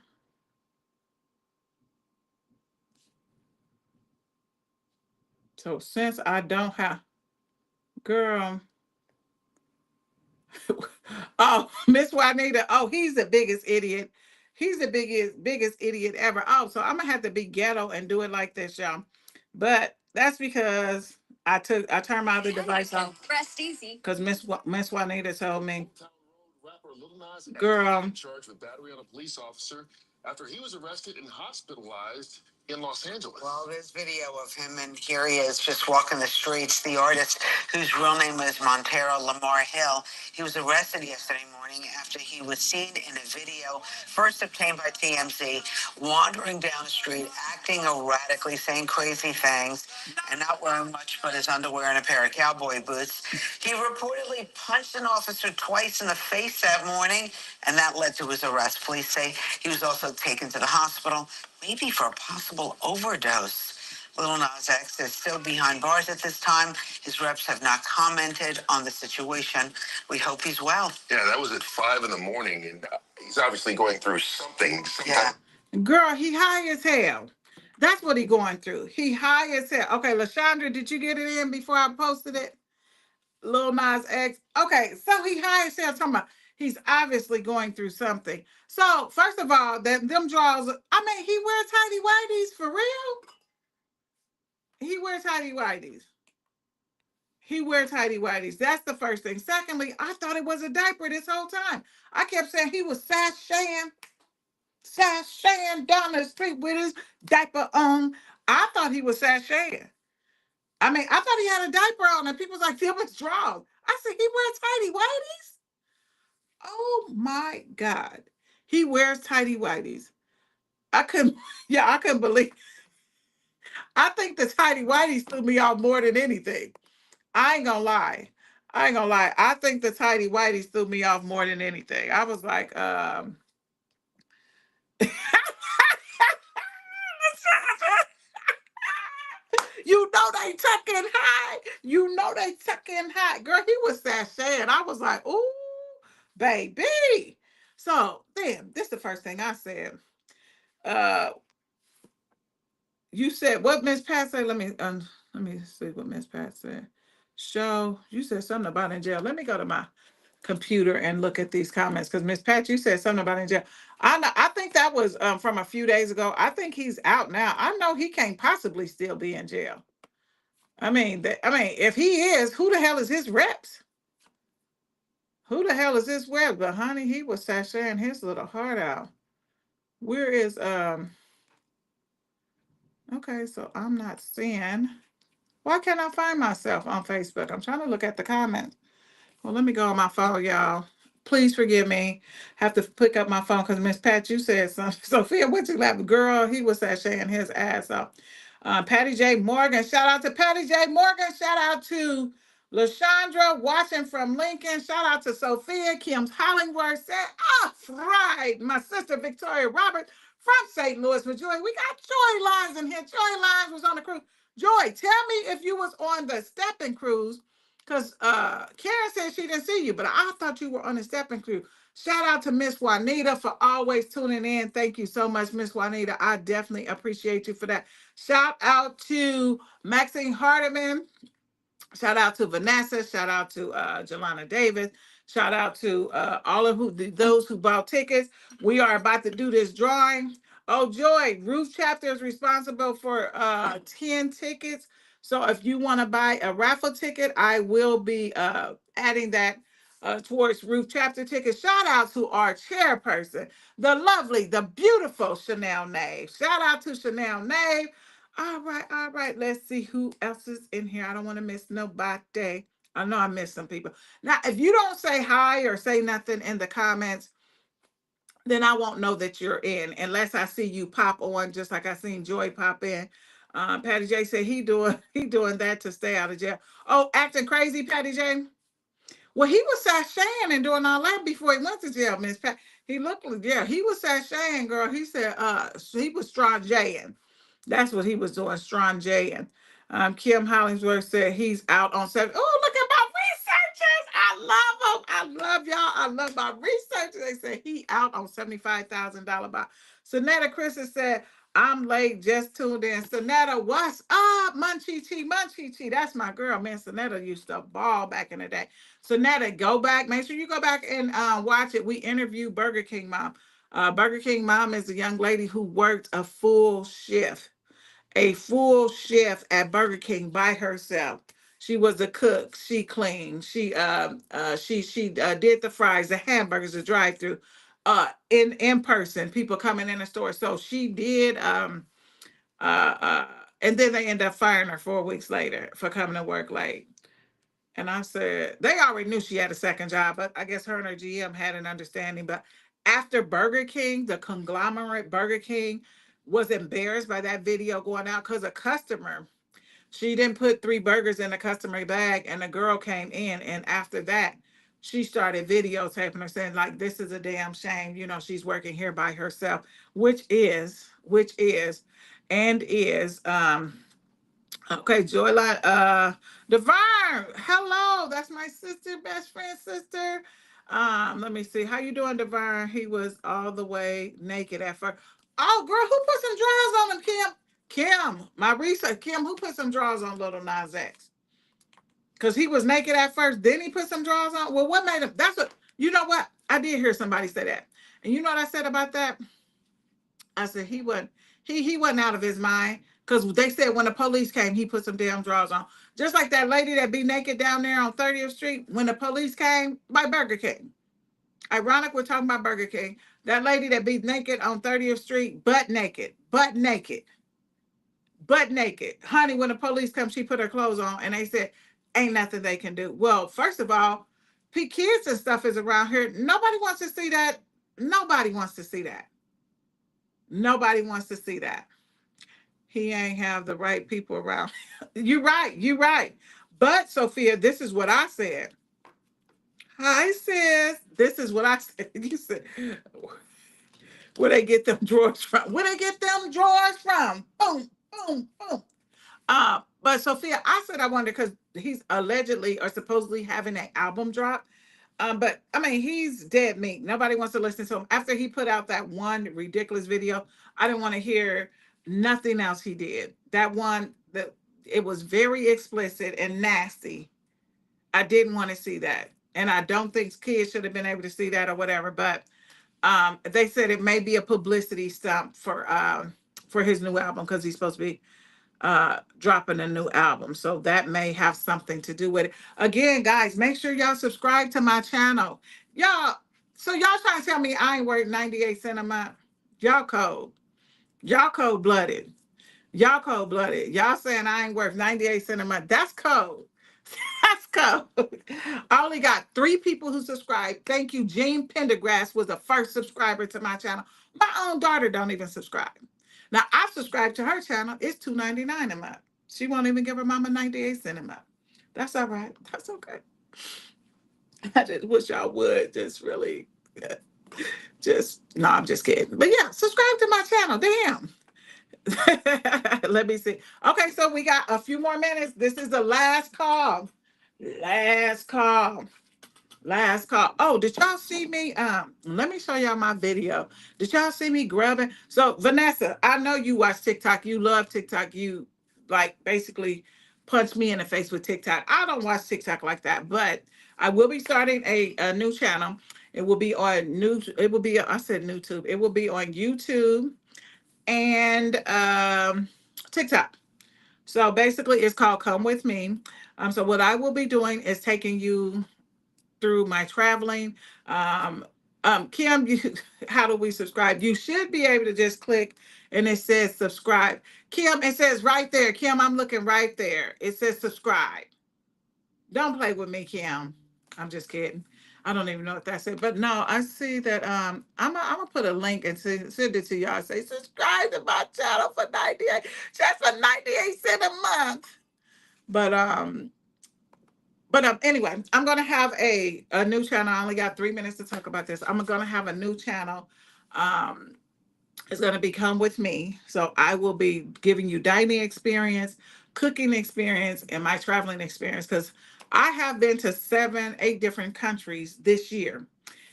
so since I don't have, girl, oh, Miss Juanita, oh, he's the biggest idiot. He's the biggest idiot ever. Oh, so I'm gonna have to be ghetto and do it like this, y'all. But that's because I turned my other device off. Rest easy. Because Miss Juanita told me, girl, charged with battery on a police officer after he was arrested and hospitalized in Los Angeles. Well, there's video of him, and here he is just walking the streets. The artist, whose real name is Montero Lamar Hill, he was arrested yesterday morning after he was seen in a video first obtained by TMZ, wandering down the street, acting erratically, saying crazy things, and not wearing much but his underwear and a pair of cowboy boots. He reportedly punched an officer twice in the face that morning, and that led to his arrest. Police say he was also taken to the hospital, maybe for a possible overdose. Lil Nas X is still behind bars at this time. His reps have not commented on the situation. We hope he's well. Yeah, that was at 5 in the morning, and he's obviously going through something. Yeah. Girl, he high as hell. That's what he going through. He high as hell. Okay, LaShondra, did you get it in before I posted it? Lil Nas X. Okay, so he high as hell. Talking about he's obviously going through something. So first of all, them draws. I mean, he wears tidy whities for real. He wears tidy whities. He wears tidy whities. That's the first thing. Secondly, I thought it was a diaper this whole time. I kept saying he was sashaying down the street with his diaper on. I thought he was sashaying. I mean, I thought he had a diaper on, and people was like, "Them was draws." I said, "He wears tidy whities." Oh my God, he wears tidy whities. I couldn't, yeah, I couldn't believe. I think the tidy whities threw me off more than anything. I ain't gonna lie. I ain't gonna lie. I think the tidy whities threw me off more than anything. I was like, you know they tuck in high. You know they tuck in high. Girl, he was sashaying. I was like, ooh, baby. So then this is the first thing I said. Uh you said what Miss Pat said? Let me see what Miss Pat said. Show you said something about in jail. Let me go to my computer and look at these comments because Miss Pat, you said something about in jail. I know. I think that was from a few days ago. I think he's out now. I know he can't possibly still be in jail. I mean, if he is, who the hell is his reps? Who the hell is his reps? But honey, he was sashaying his little heart out. Where is Okay, so I'm not seeing. Why can't I find myself on Facebook? I'm trying to look at the comments. Well, let me go on my phone, y'all. Please forgive me. Have to pick up my phone because Miss Pat, you said something. Sophia, what you laughing? Girl, he was sashaying his ass off. Patty J. Morgan, shout out to Patty J. Morgan. Shout out to LaShondra watching from Lincoln. Shout out to Sophia. Kim's Hollingworth said, oh, right. My sister Victoria Roberts from St. Louis, Missouri. We got Joy Lines in here. Joy Lines was on the cruise. Joy, tell me if you was on the stepping cruise, because Karen said she didn't see you, but I thought you were on the stepping cruise. Shout out to Miss Juanita for always tuning in. Thank you so much, Miss Juanita. I definitely appreciate you for that. Shout out to Maxine Hardiman. Shout out to Vanessa. Shout out to Jelana Davis. Shout out to all of those who bought tickets. We are about to do this drawing. Oh, Joy, Ruth Chapter is responsible for 10 tickets. So if you want to buy a raffle ticket, I will be adding that towards Ruth Chapter tickets. Shout out to our chairperson, the lovely, the beautiful Chanel Nave. Shout out to Chanel Nave. All right, all right. Let's see who else is in here. I don't want to miss nobody. I know I missed some people. Now, if you don't say hi or say nothing in the comments, then I won't know that you're in unless I see you pop on, just like I seen Joy pop in. Patty J said he doing that to stay out of jail. Oh, acting crazy, Patty J. Well, he was sashaying and doing all that before he went to jail, Miss Pat. He looked, yeah, he was sashaying, girl. He said he was strong jaying. That's what he was doing, strong jaying. Kim Hollingsworth said he's out on 7. Oh, look at my researchers. I love them. I love y'all. I love my researchers. They said he out on $75,000 bond. Sonetta Chris said, I'm late, just tuned in. Sonetta, what's up? Munchie Chi, Munchie Chi. That's my girl, man. Sonetta used to ball back in the day. Sonetta, go back. Make sure you go back and watch it. We interviewed Burger King Mom. Burger King Mom is a young lady who worked a full shift at Burger King by herself. She was a cook. She cleaned. She did the fries, the hamburgers, the drive-through, in person. People coming in the store. So she did. Uh, uh, and then they ended up firing her 4 weeks later for coming to work late. And I said, they already knew she had a second job, but I guess her and her GM had an understanding. But after Burger King, the conglomerate Burger King was embarrassed by that video going out because a customer, she didn't put 3 burgers in a customer bag, and a girl came in. And after that, she started videotaping her saying, like, this is a damn shame. You know, she's working here by herself, and is, okay, Joyline, Devine, hello, that's my sister, best friend sister. Let me see, how you doing, Devine? He was all the way naked at first. Oh, girl, who put some drawers on him, Kim? Kim, my research, Kim, who put some drawers on Little Nas X? Because he was naked at first, then he put some drawers on. Well, what made him? That's what, you know what? I did hear somebody say that. And you know what I said about that? I said he wasn't out of his mind, because they said when the police came, he put some damn drawers on. Just like that lady that be naked down there on 30th Street when the police came by Burger King. Ironic, we're talking about Burger King. That lady that be naked on 30th Street, butt naked, butt naked, butt naked. Honey, when the police come, she put her clothes on, and they said, ain't nothing they can do. Well, first of all, kids and stuff is around here. Nobody wants to see that. Nobody wants to see that. Nobody wants to see that. He ain't have the right people around. You're right. You're right. But Sophia, this is what I said. Hi, sis. This is what I said. You said, where they get them drawers from? Where they get them drawers from? Boom, boom, boom. But Sophia, I said I wonder because he's allegedly or supposedly having an album drop. But I mean, he's dead meat. Nobody wants to listen to him. After he put out that one ridiculous video, I didn't want to hear nothing else he did. That one, that it was very explicit and nasty. I didn't want to see that. And I don't think kids should have been able to see that or whatever. But they said it may be a publicity stunt for his new album because he's supposed to be dropping a new album. So that may have something to do with it. Again, guys, make sure y'all subscribe to my channel. Y'all, so y'all trying to tell me I ain't worth 98 cents a month? Y'all cold. Y'all cold-blooded. Y'all cold-blooded. Y'all saying I ain't worth 98 cents a month. That's cold. go. I only got 3 people who subscribed. Thank you. Jean Pendergrass was the first subscriber to my channel. My own daughter don't even subscribe. Now I subscribe to her channel. It's $2.99 a month. She won't even give her mama 98 cents a month. That's all right. That's okay. I just wish y'all would just really, just no. I'm just kidding. But yeah, subscribe to my channel. Damn. Let me see. Okay, so we got a few more minutes. This is the last call. Last call. Last call. Oh, did y'all see me? Let me show y'all my video. Did y'all see me grubbing? So, Vanessa, I know you watch TikTok. You love TikTok. You like basically punch me in the face with TikTok. I don't watch TikTok like that, but I will be starting a new channel. It will be on new. It will be. I said YouTube. It will be on YouTube and TikTok. So basically, it's called Come With Me. So what I will be doing is taking you through my traveling. Um, Kim, how do we subscribe? You should be able to just click and it says subscribe. Kim, it says right there. Kim, I'm looking right there. It says subscribe. Don't play with me, Kim. I'm just kidding. I don't even know what that said. But no, I see that I'm gonna put a link and send it to y'all. Say subscribe to my channel for 98, just for 98 cents a month. But anyway, I'm gonna have a new channel. I only got 3 minutes to talk about this. I'm gonna have a new channel. Um, it's gonna be Come With Me. So I will be giving you dining experience, cooking experience, and my traveling experience because I have been to 7, 8 different countries this year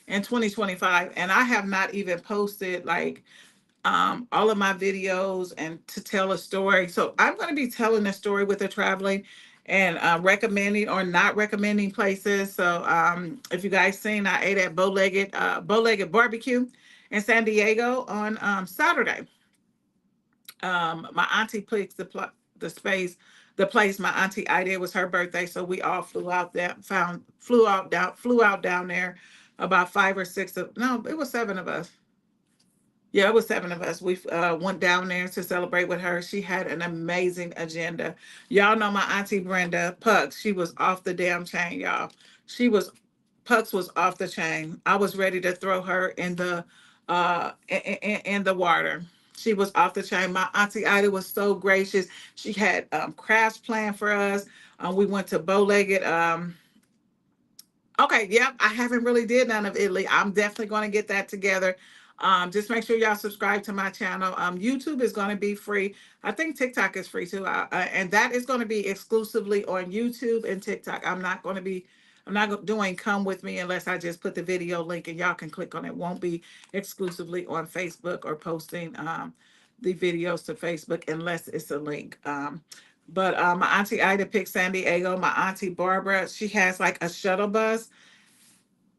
in 2025, and I have not even posted like all of my videos and to tell a story. So I'm going to be telling a story with the traveling and recommending or not recommending places. So if you guys seen, I ate at Bow-Legged Barbecue in San Diego on Saturday. My auntie picked the space, the place. My auntie Ida, it was her birthday, so we all flew out there, flew out down there. About 5 or 6 of no, it was 7 of us. Yeah, it was 7 of us. We went down there to celebrate with her. She had an amazing agenda. Y'all know my auntie Brenda Pucks. She was off the damn chain, y'all. She was Pucks was off the chain. I was ready to throw her in the water. She was off the chain. My auntie Ida was so gracious. She had crafts planned for us. We went to Bow-Legged. Okay, yep. I haven't really did none of Italy. I'm definitely going to get that together. Just make sure y'all subscribe to my channel. YouTube is going to be free. I think TikTok is free too. And that is going to be exclusively on YouTube and TikTok. I'm not doing Come With Me unless I just put the video link and y'all can click on it. Won't be exclusively on Facebook or posting the videos to Facebook unless it's a link. But my auntie Ida picked San Diego. My auntie Barbara, she has like a shuttle bus.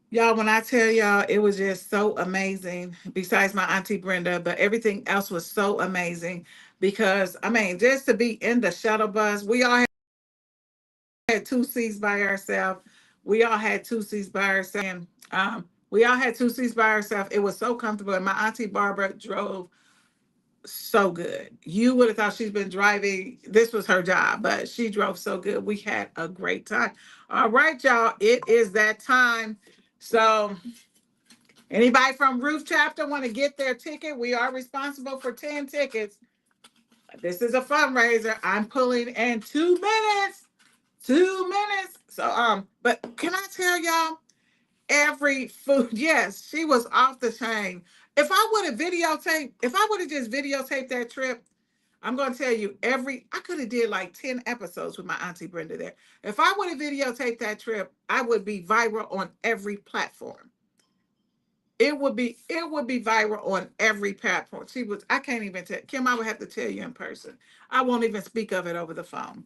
Y'all, when I tell y'all, it was just so amazing. Besides my auntie Brenda, but everything else was so amazing because I mean, just to be in the shuttle bus, we all had 2 seats by ourselves. We all had 2 seats by ourselves. And, we all had 2 seats by ourselves. It was so comfortable. And my auntie Barbara drove so good. You would have thought she's been driving. This was her job, but she drove so good. We had a great time. All right, y'all. It is that time. So anybody from Roof Chapter want to get their ticket? We are responsible for 10 tickets. This is a fundraiser. I'm pulling in 2 minutes. 2 minutes. So but can I tell y'all? Every food, yes, she was off the chain. If I would have just videotaped that trip, I'm gonna tell you, I could have did like 10 episodes with my auntie Brenda there. If I would have videotaped that trip, I would be viral on every platform. It would be viral on every platform. I can't even tell Kim, I would have to tell you in person. I won't even speak of it over the phone.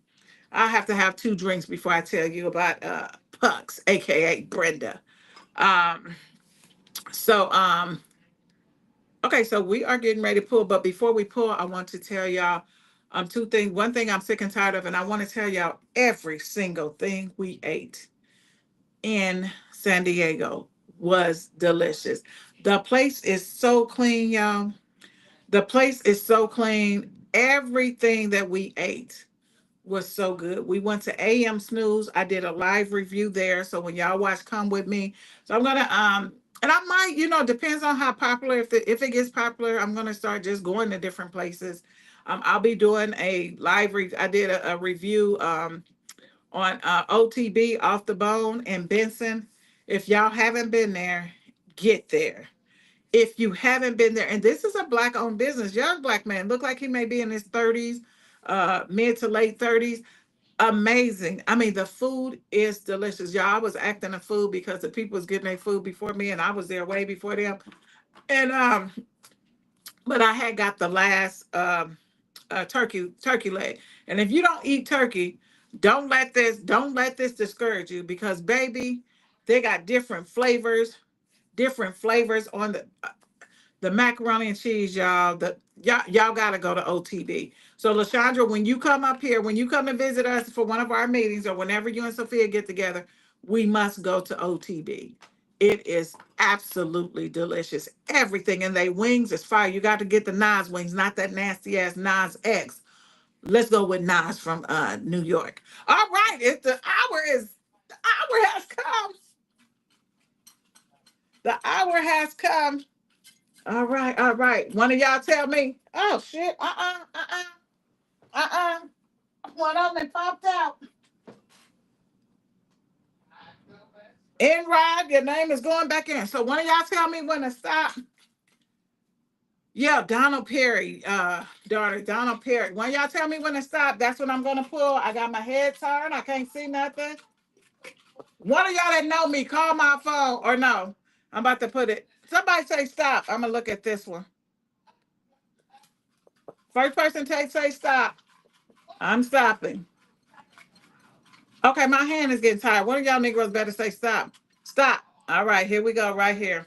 I have to have 2 drinks before I tell you about Pucks, aka Brenda. Um, so okay, so we are getting ready to pull, but before we pull, I want to tell y'all 2 things. One thing I'm sick and tired of, and I want to tell y'all every single thing we ate in San Diego was delicious. The place is so clean, y'all. The place is so clean. Everything that we ate was so good. We went to AM Snooze. I did a live review there. So when y'all watch, come with me. So I'm gonna and I might, depends on how popular. If it gets popular, I'm gonna start just going to different places. I'll be doing a live I did a review on OTB Off the Bone in Benson. If y'all haven't been there, get there. If you haven't been there, and this is a black owned business, young black man, look like he may be in his 30s, mid to late 30s. Amazing. I mean, the food is delicious. Y'all, I was acting a fool because the people was getting their food before me, and I was there way before them. And but I had got the last turkey leg. And if you don't eat turkey, don't let this discourage you, because baby, they got different flavors on the macaroni and cheese, y'all. Y'all gotta go to OTB. So Lashandra, when you come up here, when you come and visit us for one of our meetings, or whenever you and Sophia get together, we must go to OTB. It is absolutely delicious. Everything, and they wings is fire. You got to get the Nas wings, not that nasty ass Nas X. Let's go with Nas from New York. All right, the hour has come. The hour has come. All right, all right. One of y'all tell me. Oh shit. Uh-uh. One of them popped out. In ride, your name is going back in. So one of y'all tell me when to stop. Yeah, Donald Perry, daughter, Donald Perry. One of y'all tell me when to stop. That's what I'm gonna pull. I got my head turned. I can't see nothing. One of y'all that know me, call my phone or no. I'm about to put it. Somebody say stop. I'm gonna look at this one. First person say stop. I'm stopping. Okay, my hand is getting tired. One of y'all Negroes better say stop. Stop. All right, here we go, right here.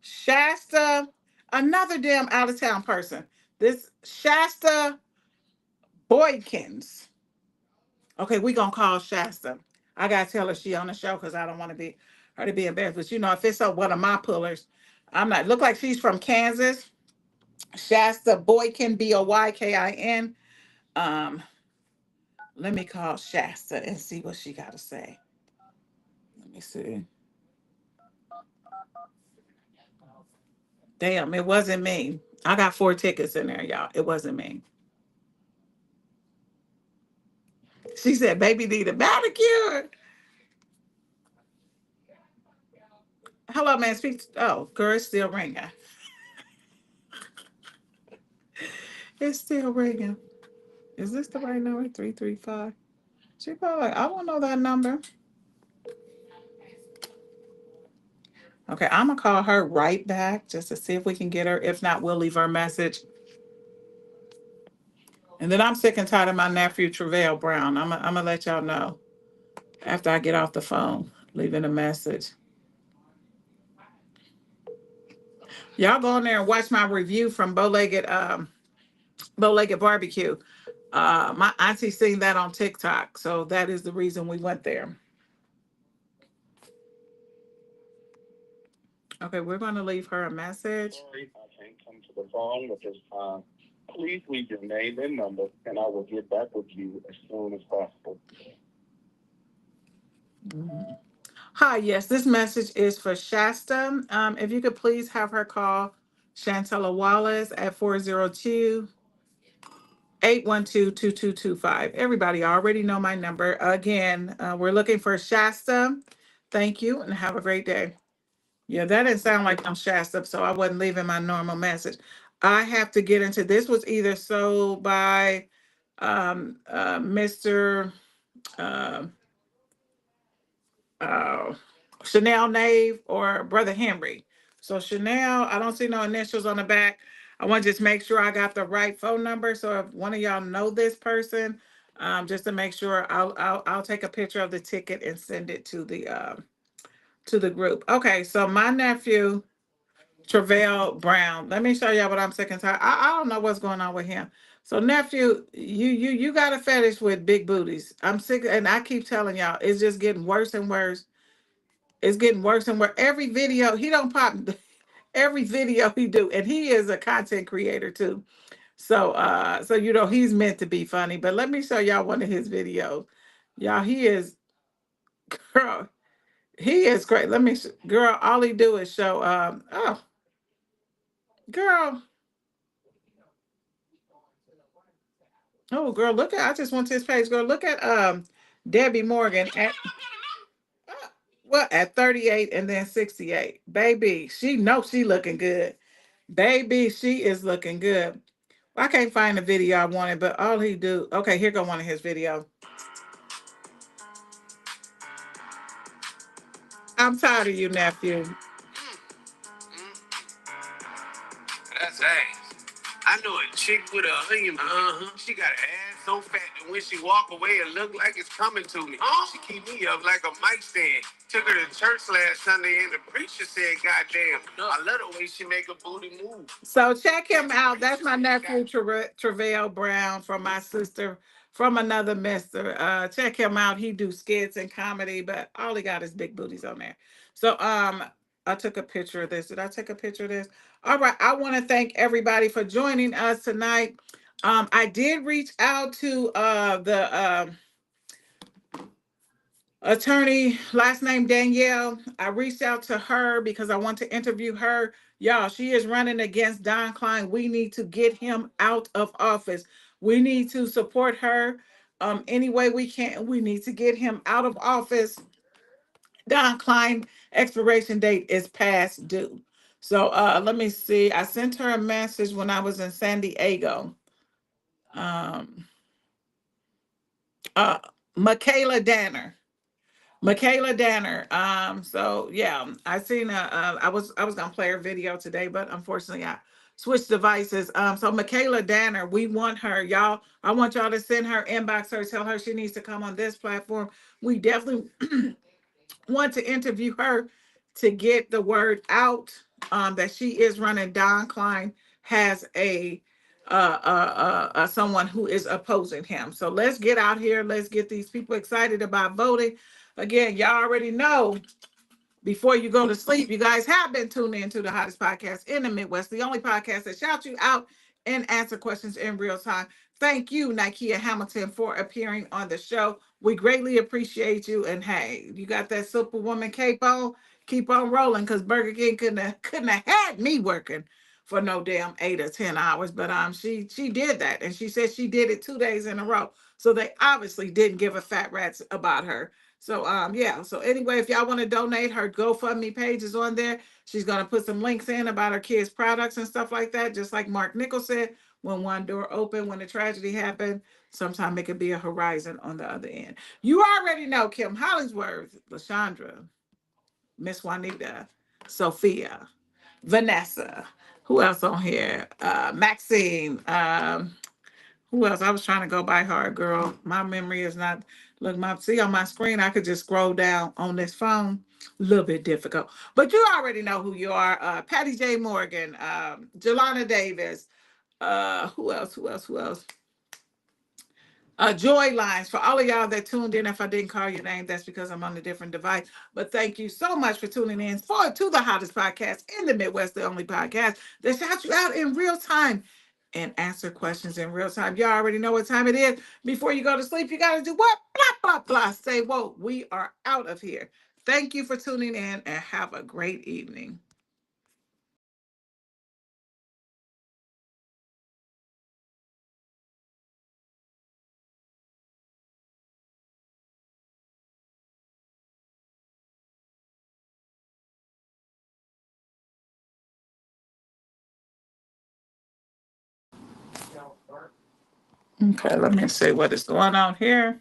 Shasta, another damn out of town person. This Shasta Boykins. Okay, we gonna call Shasta. I gotta tell her she on the show because I don't want to be her to be embarrassed. But if it's one of my pullers, I'm not. Look like she's from Kansas. Shasta Boykin, Boykin. Um, Let me call Shasta and see what she got to say. Let me see. Damn, it wasn't me. I got 4 tickets in there, y'all. It wasn't me. She said, baby need a manicure. Hello, man. Oh, girl, it's still ringing. It's still ringing. Is this the right number? 335. She probably like, I don't know that number. Okay, I'm gonna call her right back just to see if we can get her. If not, we'll leave her a message. And then I'm sick and tired of my nephew Travail Brown. I'm gonna let y'all know after I get off the phone, leaving a message. Y'all go in there and watch my review from Bow-Legged Barbecue. My auntie seen that on TikTok, so that is the reason we went there. Okay, we're gonna leave her a message. Sorry, I can't come to the phone at this time. Please leave your name and number, and I will get back with you as soon as possible. Hi, yes, this message is for Shasta. If you could please have her call Chantella Wallace at 402-812-2225. Everybody already know my number. Again, we're looking for Shasta. Thank you and have a great day. Yeah, that didn't sound like I'm Shasta, so I wasn't leaving my normal message. I have to get into this. Was either sold by Mr. Uh, uh, Chanel Nave or Brother Henry. So Chanel, I don't see no initials on the back. I want to just make sure I got the right phone number. So if one of y'all know this person, just to make sure, I'll take a picture of the ticket and send it to the group. Okay, so my nephew Travail Brown. Let me show y'all what I'm sick and tired. I don't know what's going on with him. So nephew, you got a fetish with big booties. I'm sick, and I keep telling y'all, it's just getting worse and worse. It's getting worse and worse. Every video he don't pop, every video he do, and he is a content creator too. So he's meant to be funny. But let me show y'all one of his videos. Y'all, he is girl. He is great. Girl, all he do is show oh girl. Oh girl, look at I just went to his page. Girl, look at Debbie Morgan at at 38 and then 68. Baby, she knows she looking good. Baby, she is looking good. I can't find the video I wanted, but all he do. Okay, here go one of his videos. I'm tired of you, nephew. That's ass. I know a chick with a onion. She got an ass so fat that when she walk away, it look like it's coming to me. She keep me up like a mic stand. Took her to church last Sunday, and the preacher said, "Goddamn, I love the way she make a booty move." So check him out. That's my nephew Travail Brown from my sister from another mister. Check him out. He do skits and comedy, but all he got is big booties on there. So I took a picture of this. Did I take a picture of this? All right. I want to thank everybody for joining us tonight. I did reach out to the attorney, last name Danielle. I reached out to her because I want to interview her. Y'all, she is running against Don Klein. We need to get him out of office. We need to support her any way we can. We need to get him out of office. Don Klein expiration date is past due. So let me see. I sent her a message when I was in San Diego. Um, uh, Michaela Danner. Michaela Danner. So yeah, I seen I was gonna play her video today, but unfortunately I switched devices. So Michaela Danner, we want her, y'all. I want y'all to send her, inbox her, tell her she needs to come on this platform. We definitely want to interview her to get the word out that she is running. Don Klein has a someone who is opposing him. So let's get out here. Let's get these people excited about voting. Again, y'all already know before you go to sleep, you guys have been tuning into the hottest podcast in the Midwest, the only podcast that shouts you out and answer questions in real time. Thank you, Nikia Hamilton, for appearing on the show. We greatly appreciate you. And hey, you got that superwoman cape on, keep on rolling, because Burger King couldn't have had me working for no damn 8 or 10 hours. But she did that, and she said she did it 2 days in a row. So they obviously didn't give a fat rat's about her. So yeah. So anyway, if y'all want to donate, her GoFundMe page is on there. She's gonna put some links in about her kids' products and stuff like that. Just like Mark Nichols said, when one door opened, when a tragedy happened, sometimes it could be a horizon on the other end. You already know Kim Hollingsworth, LaShondra, Miss Juanita, Sophia, Vanessa. Who else on here? Maxine. Who else? I was trying to go by her, girl. My memory is not. Look, see on my screen, I could just scroll down on this phone. A little bit difficult, but you already know who you are. Patty J. Morgan, Jelana Davis. Who else? Who else? Who else? Joy Lines. For all of y'all that tuned in, if I didn't call your name, that's because I'm on a different device. But thank you so much for tuning in to the hottest podcast in the Midwest, the only podcast that shouts you out in real time and answer questions in real time. Y'all already know what time it is. Before you go to sleep, you got to do what? Blah, blah, blah. Say, whoa, we are out of here. Thank you for tuning in and have a great evening. Okay, let me see what is going on here.